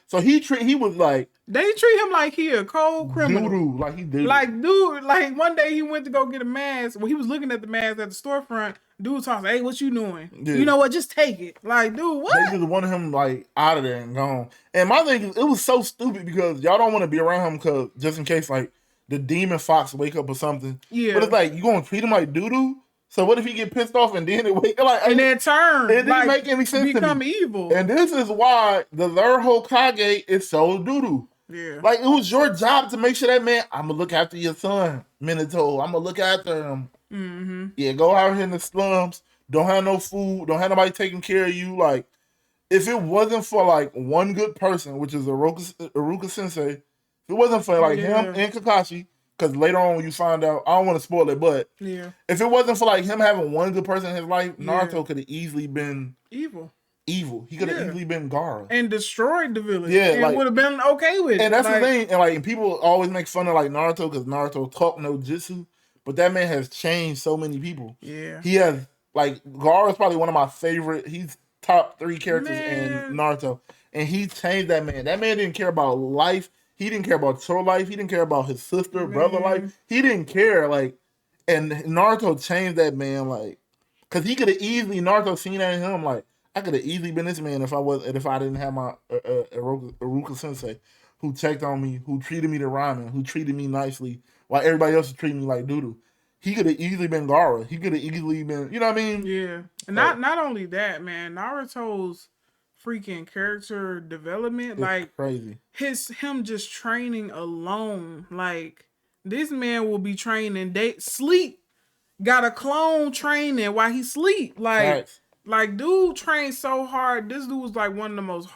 So he was like, they treat him like he a cold criminal. Doo-doo, like he did. Like dude, like one day he went to go get a mask. When he was looking at the mask at the storefront, dude talks, "Hey, what you doing? Yeah. You know what? Just take it." Like, dude, what? They just wanted him like out of there and gone. And my thing is, it was so stupid because y'all don't want to be around him because just in case like the demon fox wake up or something. Yeah. But it's like you gonna treat him like doo-doo? So what if he get pissed off and then it wake up like and then turn? It didn't make any sense. Become evil. And this is why the third Hokage is so doo-doo. Yeah. Like it was your job to make sure that man, I'm gonna look after your son, Minato. I'm gonna look after him. Mm-hmm. Yeah, go out here in the slums. Don't have no food. Don't have nobody taking care of you. Like, if it wasn't for like one good person, which is Iruka Sensei, if it wasn't for like him and Kakashi, because later on when you find out, I don't want to spoil it, but if it wasn't for like him having one good person in his life, Naruto could have easily been evil. He could have easily been Gaara and destroyed the village. Yeah, and like, would have been okay with it. And that's the thing. And like, people always make fun of like Naruto because Naruto talk no jutsu, but that man has changed so many people. Yeah, he has. Like, Gaara is probably one of my favorite. He's top 3 characters in Naruto. And he changed that man. That man didn't care about life. He didn't care about your life. He didn't care about his sister, brother life. He didn't care. Like, and Naruto changed that man. Like, because he could have easily, Naruto seen that in him. Like, I could have easily been this man if I didn't have my Iruka Sensei, who checked on me, who treated me to ramen, who treated me nicely, while everybody else was treating me like doo-doo. He could have easily been Gaara. He could have easily been, you know what I mean? Yeah. And not only that, man, Naruto's freaking character development, like crazy. Him just training alone, like this man will be training sleep. Got a clone training while he sleep. Like dude trained so hard. This dude was like one of the most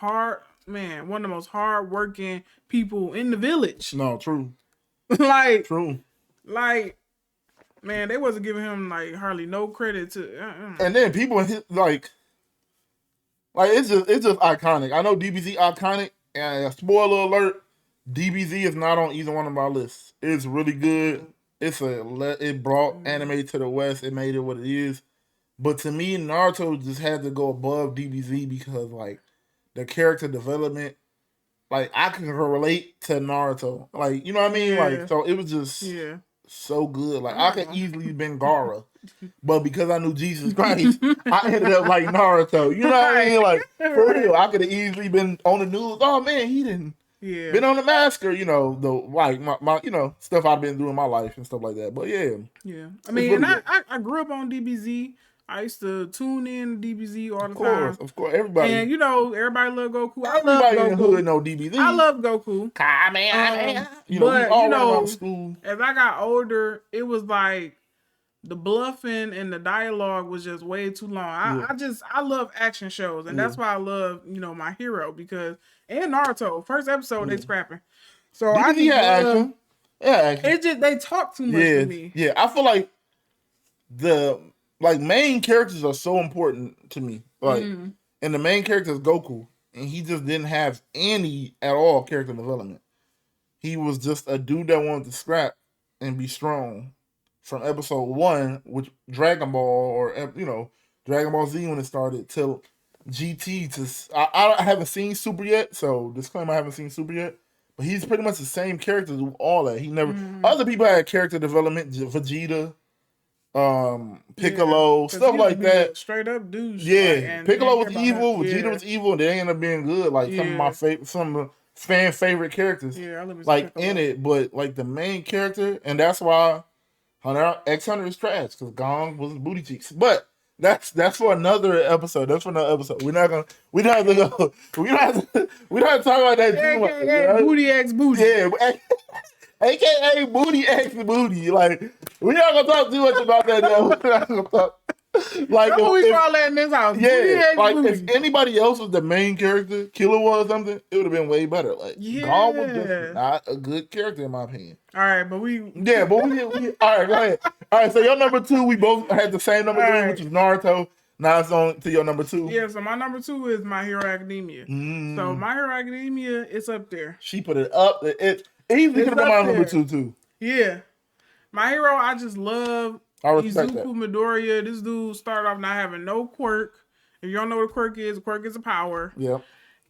hard working people in the village. No, true. True. Like, man, they wasn't giving him like hardly no credit to. And then people like it's just iconic. I know DBZ iconic. And spoiler alert, DBZ is not on either one of my lists. It's really good. It brought anime to the West. It made it what it is. But to me, Naruto just had to go above DBZ because like the character development, like I can relate to Naruto. Like, you know what I mean? Like, so it was just so good. Like I could easily been Gaara, but because I knew Jesus Christ, I ended up like Naruto. You know what I mean? Like for real, I could have easily been on the news. Oh man, he didn't. Yeah. Been on the massacre, you know, the like my you know, stuff I've been through in my life and stuff like that. But yeah. I mean, and I grew up on DBZ. I used to tune in DBZ all the time. Of course, everybody. And you know, everybody love Goku. Everybody in the hood know DBZ. I love Goku. As I got older, it was like the bluffing and the dialogue was just way too long. I love action shows, and that's why I love, you know, My Hero and Naruto. First episode they scrapping. So DBZ action. Yeah, action. It just they talk too much to me. Yeah, I feel like main characters are so important to me. Like, and the main character is Goku. and he just didn't have any at all character development. He was just a dude that wanted to scrap and be strong from episode 1, which Dragon Ball, or Dragon Ball Z when it started, till GT. I haven't seen Super yet, so disclaimer, I haven't seen Super yet. But he's pretty much the same character through all that. He never. Other people had character development. Vegeta, Piccolo, stuff like that. Straight up douche. Yeah, like, Piccolo was evil. Vegeta was evil, and they ended up being good. Like some of the fan favorite characters. Yeah, I love like Piccolo in it, but like the main character, and that's why X Hunter is trash, because Gong was booty cheeks. But that's for another episode. We're not gonna we don't have to go. We don't have to talk about that too much. AKA Booty X Booty. Yeah. AKA Booty X Booty. Like, we're not gonna talk too much about that now. We're not gonna talk. Like, that's what we call that in this house. Yeah, like if anybody else was the main character, Killer was something, it would have been way better. Like, Gone was just not a good character in my opinion. All right, but we all right, go ahead. All right, so your number 2, we both had the same number 3, which is Naruto. Now it's on to your number 2. Yeah, so my number 2 is My Hero Academia. So My Hero Academia is up there. She put it up. It easily could have been my number 2 too. Yeah, My Hero, I just love. Izuku Midoriya, this dude started off not having no quirk. If you don't know what a quirk is a power. Yep.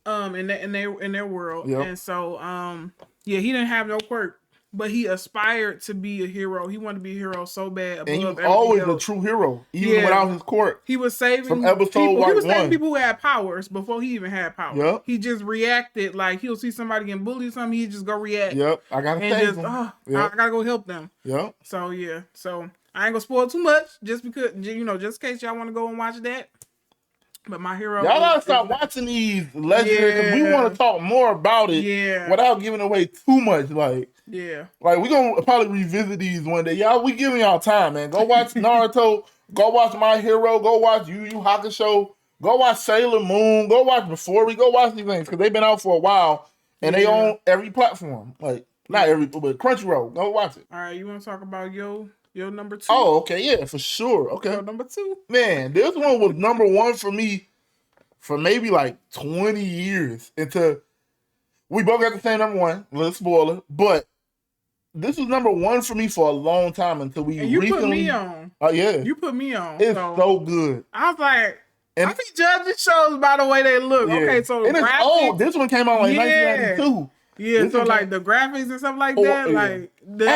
In their world. Yep. And so he didn't have no quirk. But he aspired to be a hero. He wanted to be a hero so bad. And he was always a true hero, even without his quirk. He was saving from episode people. He was saving 1. people who had powers before he even had powers. Yep. He just reacted, like he'll see somebody getting bullied or something, he'd just go react. Yep. I gotta save them. I gotta go help them. Yep. So yeah. So I ain't gonna spoil too much, just because just in case y'all want to go and watch that. But My Hero, y'all gotta start watching these legendary, because we want to talk more about it. Without giving away too much. Like we gonna probably revisit these one day. Y'all, we giving y'all time, man. Go watch Naruto. Go watch My Hero. Go watch Yu Yu Hakusho. Go watch Sailor Moon. Go watch Before We. Go watch these things, because they've been out for a while and they on every platform. Like not every, but Crunchyroll. Go watch it. All right, you want to talk about your number 2? Oh, okay, yeah, for sure. Okay, your number 2. Man, this one was number 1 for me for maybe like 20 years. Until we both got the same number 1. Little spoiler, but this was number 1 for me for a long time until we recently put me on. Oh yeah, you put me on. It's so good. I was like, I be judging shows by the way they look. Yeah. Okay, so and it's old. This one came out like 1992. Yeah, so like the graphics and stuff like that,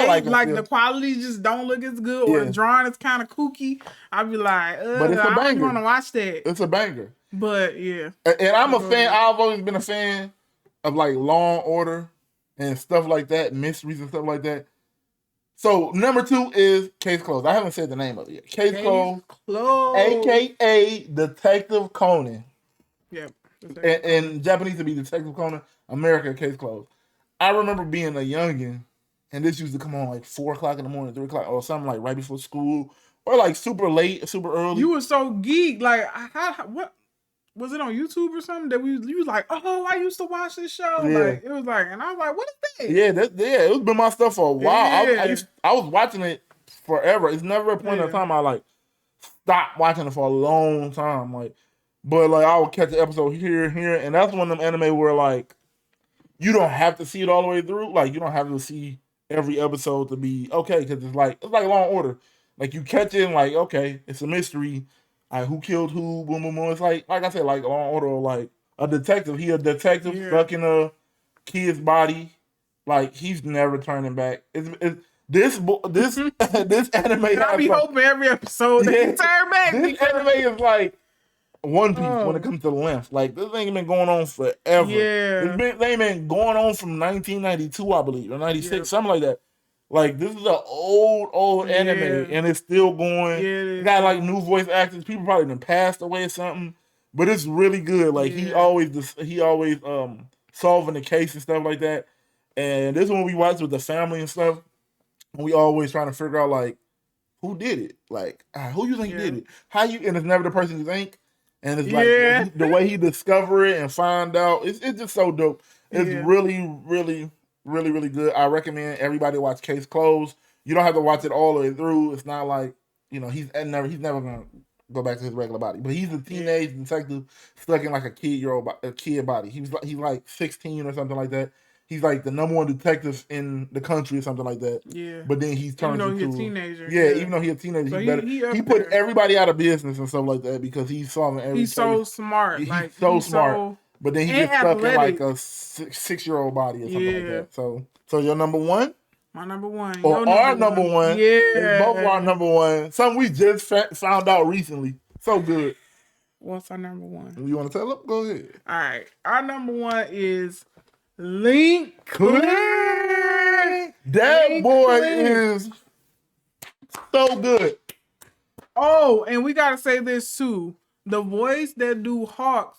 like the quality just don't look as good, or the drawing is kind of kooky. I'd be like, but it's a banger. I don't want to watch that. It's a banger. But yeah, and I'm a fan. I've always been a fan of like Law and Order and stuff like that, mysteries and stuff like that. So number 2 is Case Closed. I haven't said the name of it yet. Case Closed, aka Detective Conan. Yep. In Japanese, to be Detective Conan. America, Case Closed. I remember being a youngin', and this used to come on like 4 o'clock in the morning, 3 o'clock, or something like right before school, or like super late, super early. You were so geeked. Like, what was it on YouTube or something that you was like, oh, I used to watch this show. Yeah. Like, it was like, and I was like, what is that? Yeah, it was been my stuff for a while. Yeah. I was watching it forever. It's never a point in time I like stopped watching it for a long time. Like, but like I would catch an episode here and here, and that's one of them anime where like you don't have to see it all the way through. Like, you don't have to see every episode to be okay, because it's like Law and Order. Like, you catch it and like, okay, it's a mystery. Like, who killed who? Boom, boom, boom. It's like I said, like Law and Order, or like a detective. He a detective stuck in a kid's body. Like, he's never turning back. This anime. I be hoping every episode they turn back. This anime is like One Piece when it comes to length. Like, this ain't been going on forever. Yeah. They been going on from 1992, I believe, or 96, something like that. Like, this is an old anime, and it's still going. Yeah, it got like new voice actors. People probably done passed away or something, but it's really good. Like, he always solving the case and stuff like that. And this one we watch with the family and stuff. And we always trying to figure out like who did it. Like, who you think did it? And it's never the person you think. And it's like the way he discover it and find out. It's just so dope. It's really, really, really, really good. I recommend everybody watch Case Closed. You don't have to watch it all the way through. It's not like, he's never gonna go back to his regular body. But he's a teenage detective stuck in like a kid body. He's like 16 or something like that. He's like the number one detective in the country or something like that. Yeah. But then he's turned into he's a teenager. Yeah, even though he's a teenager, so he put everybody out of business and stuff like that because he's solving every He's case. so smart. He's so smart. But then he gets stuck in like a 6-year-old body or something like that. So your number one? My number one. Or our number one. Yeah. It's both our number one. Something we just found out recently. So good. What's our number one? You want to tell them? Go ahead. All right. Our number one is Link Click. That boy is so good. Oh, and we got to say this too. The voice that do Hawk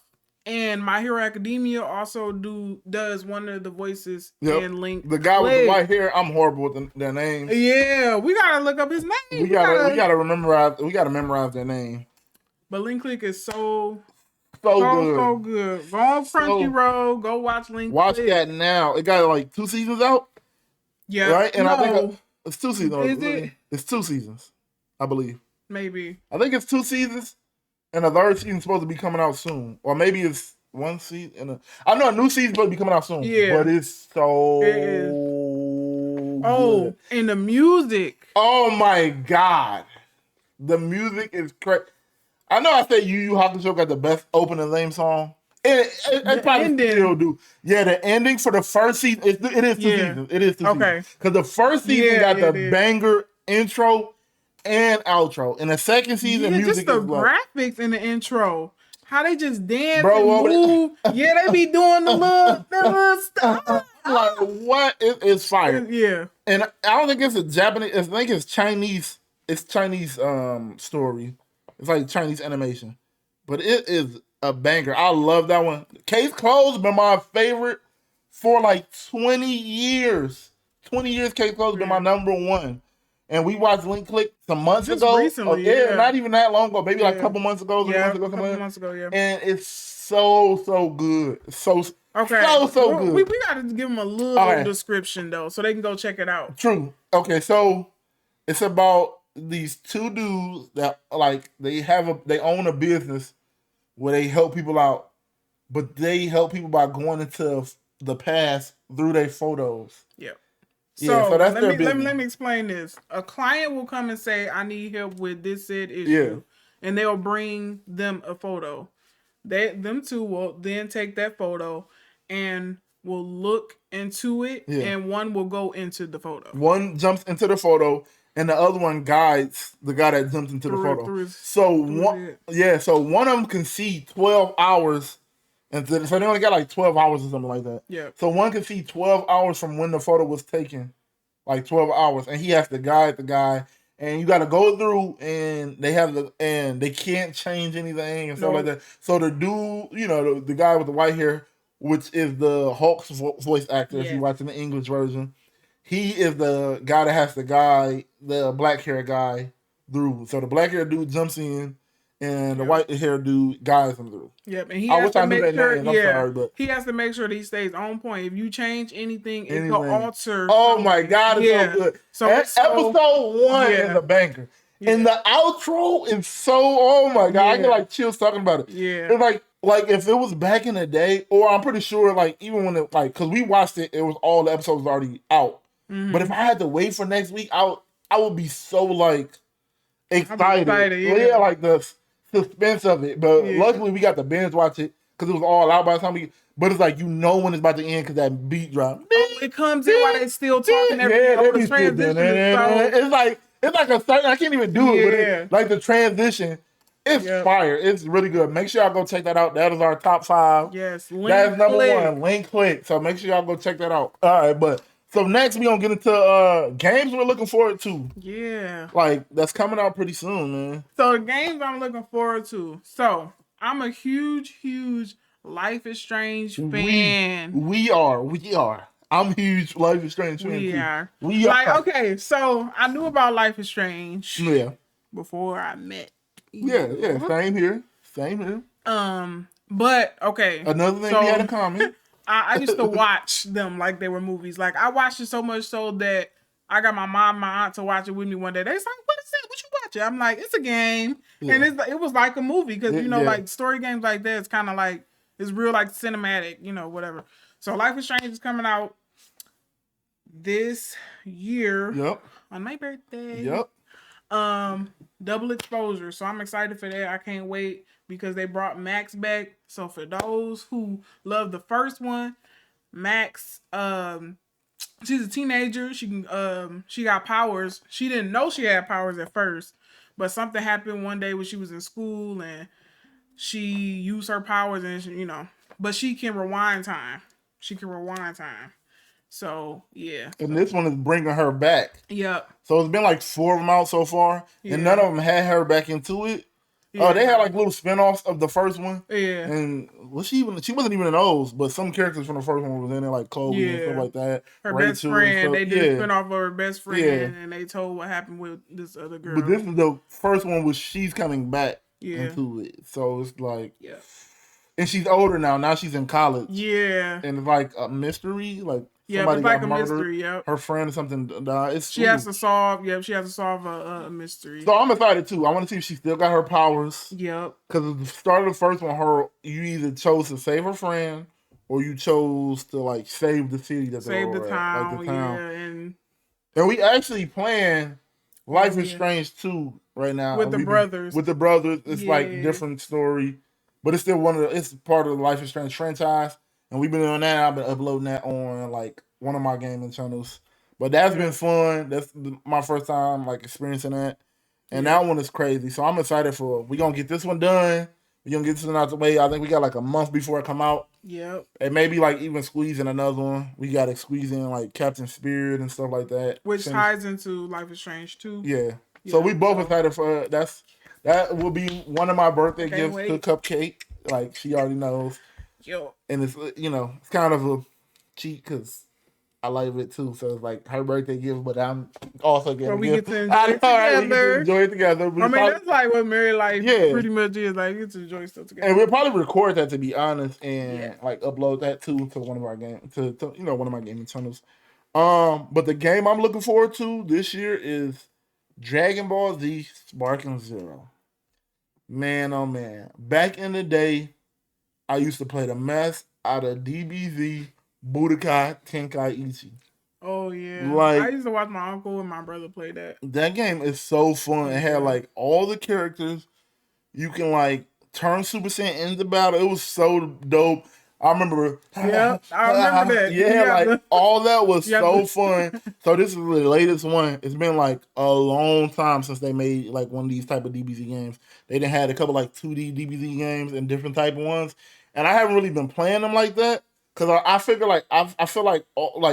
and My Hero Academia also does one of the voices in Link. The guy with the white hair, I'm horrible with their names. Yeah, we gotta look up his name. We gotta memorize their name. But Link Click is so good. So good. Go on Crunchyroll. Go watch Link Click. Watch that now. It got like 2 seasons out. Yeah. Right? And I think it's 2 seasons. Is it? It's 2 seasons, I believe. Maybe. I think it's 2 seasons. And the third season's supposed to be coming out soon. Or maybe it's 1 season. I know a new season's supposed to be coming out soon. Yeah. But it's so good. Oh, and the music. Oh my God. The music is crazy. I know I said Yu Yu Hakusho got the best opening theme song. It probably still do. Yeah, the ending for the first season, it is 2 seasons. It is 2 seasons. Because the first season got the banger intro and outro. In the second season, music just the is graphics in the intro. How they just dance and move. They be doing the little stuff. Like, what? It's fire. Yeah. And I don't think it's a Japanese, I think it's Chinese. It's Chinese story. It's like Chinese animation. But it is a banger. I love that one. Case Closed been my favorite for like 20 years. 20 years Case Closed been my number one. And we watched Link Click some months ago. Recently, not even that long ago. Maybe like a couple months ago. Couple months ago, And it's so good. So good. We got to give them a little description, though, so they can go check it out. True. Okay, so it's about these 2 dudes that like they own a business where they help people out, but they help people by going into the past through their photos. Yep. So that's let me explain this. A client will come and say, I need help with this said issue. Yeah. And they'll bring them a photo. Them 2 will then take that photo and will look into it, and one will go into the photo. One jumps into the photo, and the other one guides the guy that jumped into the photo. So one of them can see 12 hours. And so they only got like 12 hours or something like that. Yeah. So one can see 12 hours from when the photo was taken. Like 12 hours. And he has to guide the guy. And you got to go through, and they can't change anything and stuff like that. So the dude, the guy with the white hair, which is the Hulk's voice actor, if you're watching the English version, he is the guy that has to guide the black hair guy through. So the black hair dude jumps in, and the white hair dude guides him through. Yep, and he has to make sure. He has to make sure that he stays on point. If you change anything, it will alter. Oh my God, it's so good. So episode 1 is a banger, and the outro is so. Oh my God, I get like chills talking about it. Yeah, it's like if it was back in the day, or I'm pretty sure like even when it because we watched it, it was all the episodes already out. Mm-hmm. But if I had to wait for next week, I would be so like excited. Like the suspense of it, but luckily we got to binge watch it because it was all out by the time but it's like when it's about to end because that beat drop. It comes in while they still talking the transition. It's like a certain, I can't even do it, but like the transition, it's fire. It's really good. Make sure y'all go check that out. That is our top 5. Yes, that's number 1. Link Click. So make sure y'all go check that out. All right, but so next we gonna get into games we're looking forward to. Yeah. Like that's coming out pretty soon, man. So the games I'm looking forward to. So I'm a huge Life is Strange fan. We are. I'm huge Life is Strange fan. We are. Like, okay, so I knew about Life is Strange. Yeah. Before I met you. Yeah. Same here. But okay. Another thing we had in common. I used to watch them like they were movies. Like I watched it so much so that I got my mom, my aunt to watch it with me one day. They was like, "What is that? What you watch it. I'm like, it's a game, and it was like a movie because you know, like story games like that, it's kind of like it's real, like cinematic, you know, whatever. So Life is Strange is coming out this year. Yep. On my birthday. Yep. Double exposure. So I'm excited for that. I can't wait because they brought Max back. So for those who love the first one, Max, she's a teenager. She got powers. She didn't know she had powers at first, but something happened one day when she was in school and she used her powers and she, but she can rewind time. So yeah. And this one is bringing her back. Yep. So it's been like 4 of them out so far, and none of them had her back into it. Yeah. They had like little spinoffs of the first one. Yeah. And she wasn't even in those, but some characters from the first one was in there, like Chloe and stuff like that. Her Rachel best friend. They did a spinoff of her best friend, and they told what happened with this other girl. But this is the first one where she's coming back into it. So it's like, and she's older now. Now she's in college. Yeah. And it's like a mystery, like. Yeah, it's like a mystery. Yep. Her friend or something died. She has to solve. Yep, she has to solve a mystery. So I'm excited too. I want to see if she still got her powers. Yep. Because at the start of the first one, you either chose to save her friend or you chose to like save the city that they were at. Like the town. Yeah, and we actually playing Life is Strange 2 right now with the brothers. With the brothers, it's like different story, but it's still it's part of the Life is Strange franchise. And we've been doing that. I've been uploading that on like one of my gaming channels. But that's been fun. That's my first time like experiencing that. And that one is crazy. So I'm excited for we're gonna get this one done. We're gonna get this one out the way. I think we got like a month before it come out. Yep. And maybe like even squeezing another one. We gotta squeeze in like Captain Spirit and stuff like that. Which ties into Life is Strange too. Yeah. So we both excited for that will be one of my birthday gifts to Cupcake. Like she already knows. Yo. And it's it's kind of a cheat because I like it too. So it's like her birthday gift, but I'm also getting a gift. Get to enjoy it together. I mean, that's like what married life pretty much is. Like, you get to enjoy stuff together. And we'll probably record that, to be honest, and like upload that too to one of our games, to one of my gaming channels. But the game I'm looking forward to this year is Dragon Ball Z Sparking Zero. Man, oh man! Back in the day, I used to play the mess out of DBZ Budokai Tenkaichi. Oh yeah, like I used to watch my uncle and my brother play that. That game is so fun. It had like all the characters. You can like turn Super Saiyan into battle. It was so dope. I remember. Yeah, I remember that. Yeah, all that was so fun. So this is the latest one. It's been like a long time since they made like one of these type of DBZ games. They done had a couple like 2D DBZ games and different type of ones, and I haven't really been playing them like that. Cause I figure like I feel like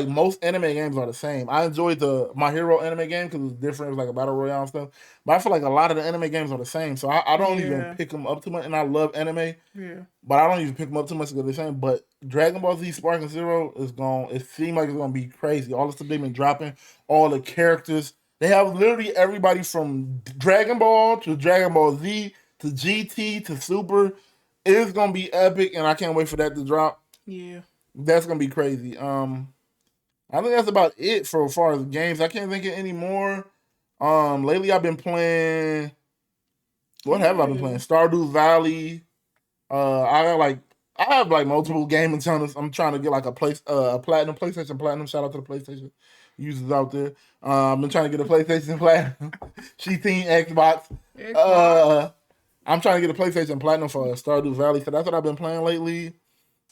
most anime games are the same. I enjoyed the My Hero anime game because it was different. It was like a battle royale and stuff. But I feel like a lot of the anime games are the same. So I don't even pick them up too much. And I love anime. Yeah. But I don't even pick them up too much because they're the same. But Dragon Ball Z Sparking Zero is it seems like it's gonna be crazy. All the stuff they've been dropping, all the characters. They have literally everybody from Dragon Ball to Dragon Ball Z to GT to Super. It's gonna be epic, and I can't wait for that to drop. Yeah. That's gonna be crazy. I think that's about it for as far as games. I can't think of any more. Lately I've been playing. What have I been playing? Stardew Valley. I have like multiple gaming channels. I'm trying to get like a PlayStation Platinum. Shout out to the PlayStation users out there. I've been trying to get a PlayStation Platinum. She Team Xbox. I'm trying to get a PlayStation Platinum for Stardew Valley. So that's what I've been playing lately.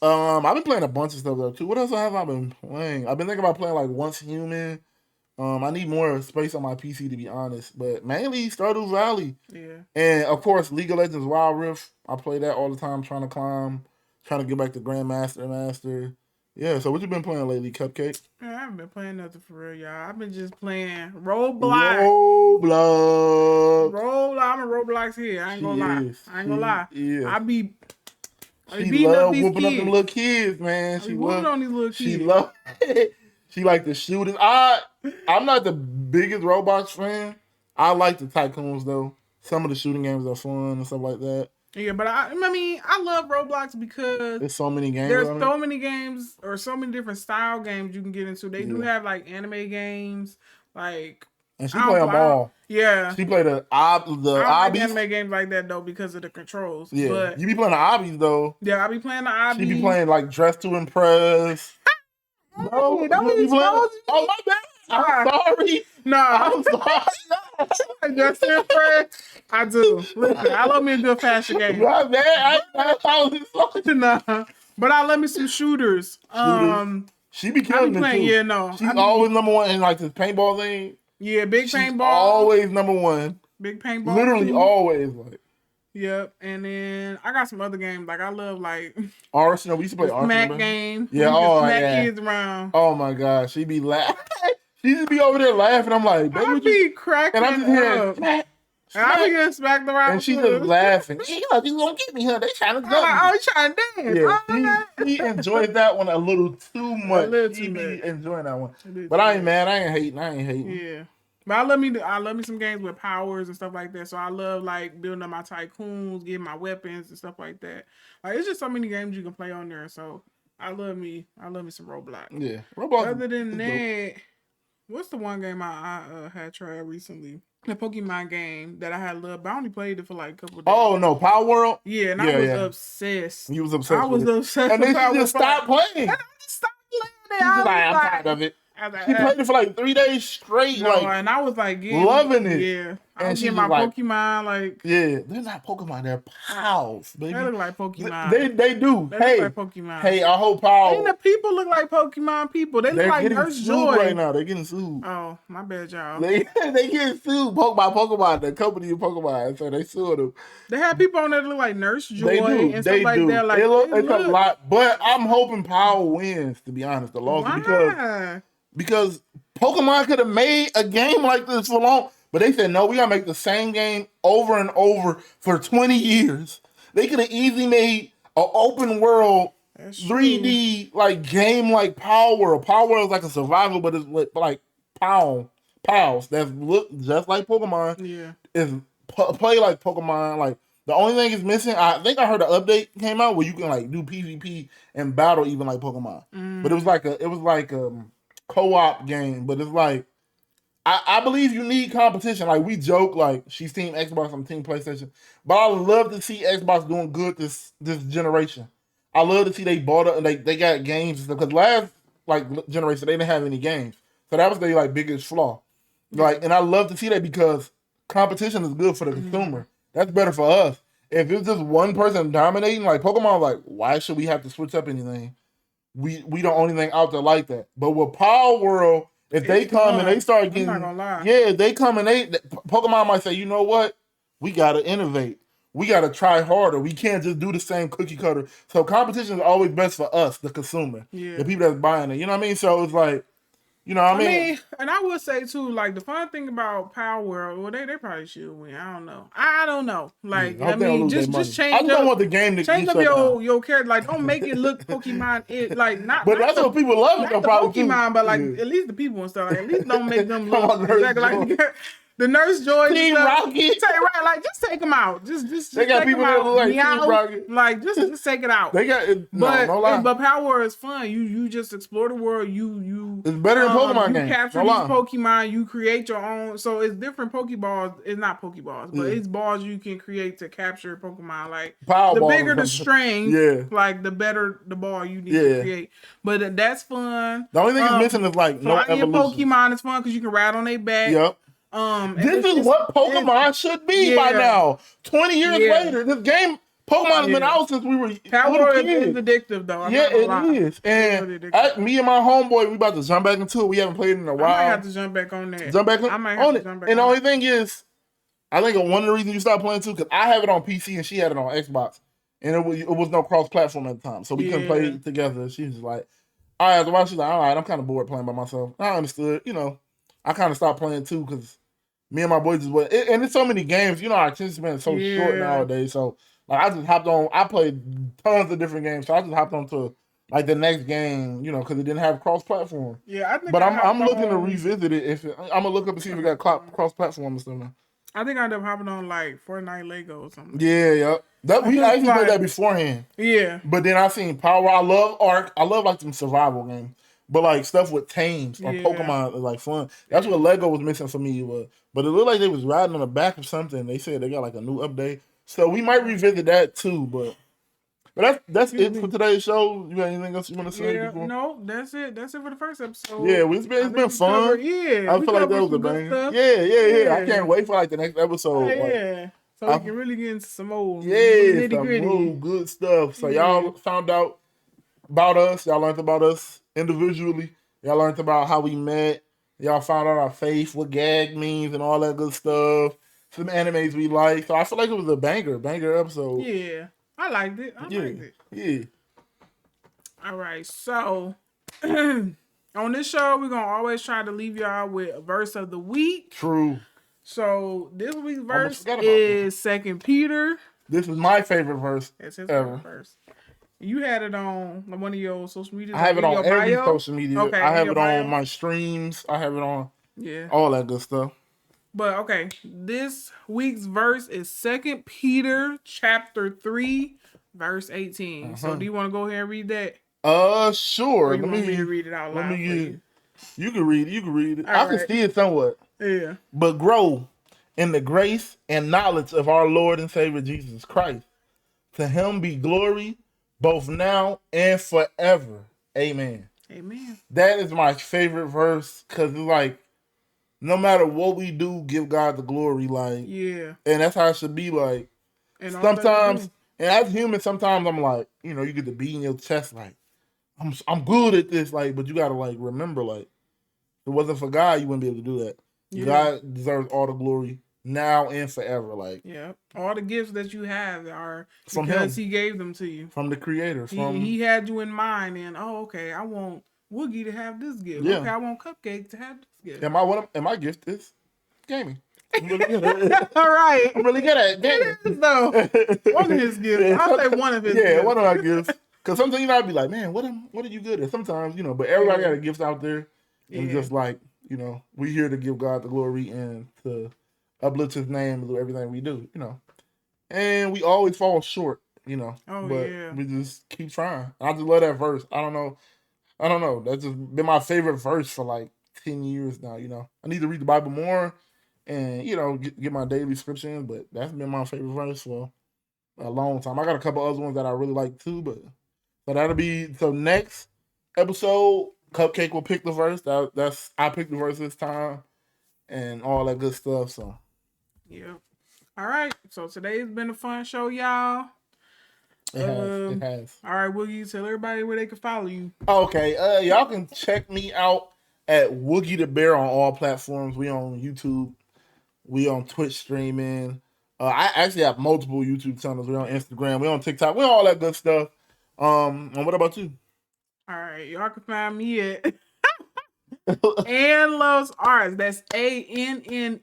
I've been playing a bunch of stuff though too. What else have I been playing? I've been thinking about playing like Once Human. I need more space on my PC to be honest, but mainly Stardew Valley. Yeah. And of course, League of Legends Wild Rift. I play that all the time, trying to get back to Grandmaster Master. Yeah. So what you been playing lately, Cupcake? I haven't been playing nothing for real, y'all. I've been just playing Roblox. I'm a Roblox here. I ain't gonna lie. I be. She love whooping up them little kids, man. She whooping on these little kids. She love it. She like the shooters. I'm not the biggest Roblox fan. I like the tycoons though. Some of the shooting games are fun and stuff like that. Yeah, but I love Roblox because there's so many games. There's so many games or so many different style games you can get into. They do have like anime games, like And she play them all. Yeah. She play the obbies. I don't like anime games like that though because of the controls. Yeah. But You be playing the obbies though. Yeah, I be playing the obbies. She be playing like Dress to Impress. No, don't be exposed. Oh my bad. I'm sorry. No, I'm sorry. Dress to Impress. I do. Listen, I love me a good fashion game. My bad. Nah, but I love me some shooters. She be killing it too. Yeah, no. She's always number one in like this paintball thing. Yeah, she's paintball. Always number one. Big paintball. Literally always like. Yep, and then I got some other games like I love like Arsenal. We used to play Arsenal. Smack game. Yeah, smack kids around. Oh my gosh, she be laughing. She just be over there laughing. I'm like, baby, I be cracking. And I just hear smack. And I be getting smacked around. And she just laughing. Hey, look, you gonna get me, huh? They trying to jump me. I was trying to dance. Yeah, she enjoyed that one a little too much. She be enjoying that one. But I ain't mad. I ain't hating. Yeah. But I love me some games with powers and stuff like that. So I love like building up my tycoons, getting my weapons and stuff like that. Like it's just so many games you can play on there. So I love me some Roblox. Yeah, Roblox. Other than that, what's the one game I had tried recently? The Pokemon game that I had loved, but I only played it for like a couple of days. Oh no, Power World. Yeah, and I was obsessed. You was obsessed. I was obsessed. And then she just stopped playing. And I just stopped playing it. She's just like, I'm tired of it. She played it for like 3 days straight. And I was like, loving it. Yeah. I was getting my Pokemon like. Yeah, they're not Pokemon, they're pals, baby. They look like Pokemon. They do. They look like Pokemon. Hey, I hope pal. And the people look like Pokemon people. They look like Nurse Joy right now. They're getting sued. Oh, my bad, y'all. They getting sued by Pokemon, the company of Pokemon. So they sued them. They have people on there that look like Nurse Joy and stuff like that. Like, it's a lot. But I'm hoping Power wins, to be honest. The lawsuit because Pokemon could have made a game like this for long, but they said, no, we gotta make the same game over and over for 20 years. They could have easily made an open world 3D like game like Power World. Power World is like a survival, but it's like pals that look just like Pokemon. Yeah. Is play like Pokemon. Like the only thing is missing, I think I heard an update came out where you can like do PvP and battle even like Pokemon. But it was like a co-op game, but it's like I believe you need competition. Like we joke, like she's Team Xbox, I'm Team PlayStation, but I love to see Xbox doing good this generation. I love to see they bought up and they got games and stuff because last like generation they didn't have any games, so that was their like biggest flaw. Like, and I love to see that because competition is good for the consumer. That's better for us. If it's just one person dominating, like Pokemon, like why should we have to switch up anything? We don't own anything out there like that. But with Power World, if they come and they start getting, if they come and Pokemon might say, you know what, we gotta innovate. We gotta try harder. We can't just do the same cookie cutter. So competition is always best for us, the consumer, the people that's buying it. You know what I mean? So it's like, you know what I mean? And I would say too, like the fun thing about Power World, well, they probably should win. I don't know. Like I mean, just change. I don't want the game to change up your character. Like don't make it look Pokemon. Like not. But that's what people love. Not the Pokemon, but like at least the people and stuff. Like, at least don't make them look exactly like. The Nurse Joy, Team Rocket, like just take them out. Just they got people that look like Team Rocket. Like just take it out. They got no lie. But Power World is fun. You just explore the world. You it's better than Pokemon games. You capture these Pokemon. You create your own. So it's different Pokeballs. It's not Pokeballs, but it's balls you can create to capture Pokemon. Like the bigger the string, like the better the ball you need to create. But that's fun. The only thing it's missing is like no evolution. Pokemon is fun because you can ride on their back. Yep. This is what Pokemon should be by now. 20 years later, this game Pokemon has been out since we were Power is addictive though. It is. And me and my homeboy, we about to jump back into it. We haven't played it in a while. I might have to jump back on that. Jump back on it. And the only thing is, I think one of the reasons you stopped playing too, because I have it on PC and she had it on Xbox, and it was no cross-platform at the time, so we couldn't play it together. She was like, all right, she's like, all right, I'm kind of bored playing by myself. I understood, I kind of stopped playing too because me and my boys just went, and there's so many games, our attention span is so short nowadays. So like I just hopped on. I played tons of different games, so I just hopped on to like the next game, because it didn't have cross-platform. Yeah, I think. But I'm looking to revisit it. I'm gonna look up and see if it got cross-platform and stuff now. I think I ended up hopping on like Fortnite Lego or something. Yeah. We actually played that beforehand. Yeah. But then I seen Power. I love Ark. I love like them survival games. But like stuff with tames or Pokemon is like fun. That's what Lego was missing for me. But it looked like they was riding on the back of something. They said they got like a new update. So we might revisit that too. But that's it for today's show. You got anything else you want to say? Before? No, that's it. That's it for the first episode. Yeah, it's been fun. I feel like that was a banger. Yeah. I can't wait for like the next episode. So we can really get into some old good stuff. So y'all found out about us. Y'all learned about us individually. Y'all learned about how we met. Y'all found out our faith, what gag means, and all that good stuff. Some animes we like. So I feel like it was a banger episode. Yeah, I liked it. I liked it. Yeah. All right, so on this show, we're gonna always try to leave y'all with a verse of the week. True. So this week's verse is 2 Peter. This is my favorite verse. It's his favorite verse. You had it on one of your social media. I have it on every social media. Okay, I have it on my streams. I have it on all that good stuff. But okay, this week's verse is 2 Peter chapter 3, verse 18. So do you want to go ahead and read that? Sure. Let me read it out loud. You can read it. All I can see it somewhat. Yeah. But grow in the grace and knowledge of our Lord and Savior Jesus Christ. To him be glory both now and forever. Amen. Amen. That is my favorite verse because it's like, no matter what we do, give God the glory. Like, yeah. And that's how it should be. Like, and sometimes, and as human, sometimes I'm like, you get to beat in your chest, like, I'm good at this, like, but you gotta like remember, like, if it wasn't for God, you wouldn't be able to do that. Yeah. God deserves all the glory now and forever. Like, yeah, all the gifts that you have are from because He gave them to you, from the Creator. He had you in mind, and okay, I want Woogie to have this gift. Yeah. Okay, I want Cupcake to have this gift. And my gift is gaming. I'm really good at it. All right, I'm really good at gaming. It is, though. One of his gifts. I'll say one of his gifts. Yeah, one of my gifts. Because sometimes I'd be like, man, what are you good at? Sometimes, but everybody got a gift out there. And just like, we here to give God the glory and to uplift his name and do everything we do, And we always fall short, but we just keep trying. I just love that verse. I don't know. That's just been my favorite verse for like 10 years now, I need to read the Bible more and, get my daily scriptures, but that's been my favorite verse for a long time. I got a couple other ones that I really like too, but that'll be so next episode. Cupcake will pick the verse. I picked the verse this time, and all that good stuff. So, yeah. All right. So today's been a fun show, y'all. It has. All right, Woogie, tell everybody where they can follow you. Okay. Y'all can check me out at Woogie the Bear on all platforms. We on YouTube. We on Twitch streaming. I actually have multiple YouTube channels. We on Instagram. We on TikTok. We on all that good stuff. And what about you? All right, y'all can find me at Ann Loves Arts. That's ANNE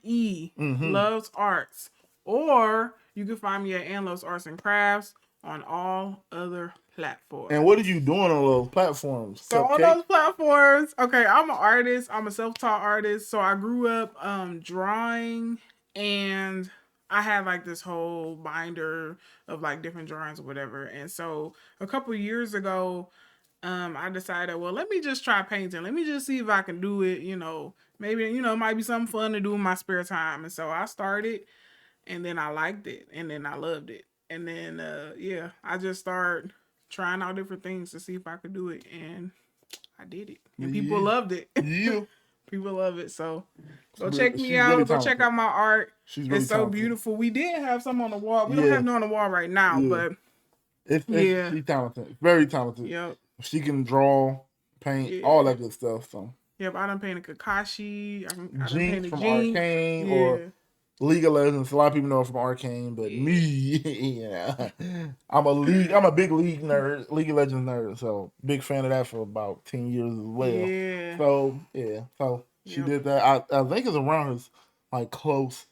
Loves Arts. Or you can find me at Ann Loves Arts and Crafts on all other platforms. And what are you doing on those platforms? So on those platforms, okay, I'm an artist. I'm a self-taught artist. So I grew up drawing, and I had like this whole binder of like different drawings or whatever. And so a couple years ago, I decided, well, let me just try painting. Let me just see if I can do it. Maybe, it might be something fun to do in my spare time. And so I started, and then I liked it, and then I loved it. And then, I just started trying out different things to see if I could do it. And I did it. And people loved it. Yeah. People love it. So go check me out. Really go check out my art. It's so beautiful. We did have some on the wall. We don't have none on the wall right now, but she's talented. Very talented. Yep. She can draw, paint, all that good stuff. So. Yep, I done painted Kakashi. I done painted from Arcane or League of Legends. A lot of people know it from Arcane, but me, I'm a big League of Legends nerd. So big fan of that for about 10 years as well. Yeah. So she did that. I think it's around us, like close.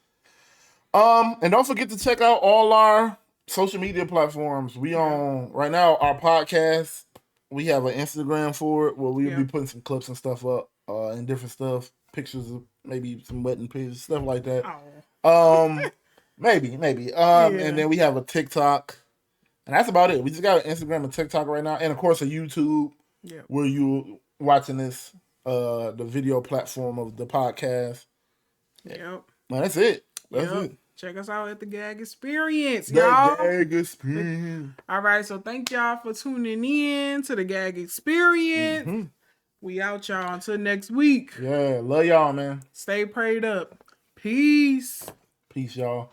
And don't forget to check out all our social media platforms. We on right now our podcast. We have an Instagram for it where we'll be putting some clips and stuff up and different stuff, pictures of maybe some wedding pictures, stuff like that. Maybe. And then we have a TikTok, and that's about it. We just got an Instagram and TikTok right now, and of course a YouTube. where you watching this, the video platform of the podcast. Yep. Man, that's it. That's it. Check us out at the G.A.G Experience, y'all. The G.A.G Experience. All right, so thank y'all for tuning in to the G.A.G Experience. Mm-hmm. We out, y'all. Until next week. Yeah, love y'all, man. Stay prayed up. Peace. Peace, y'all.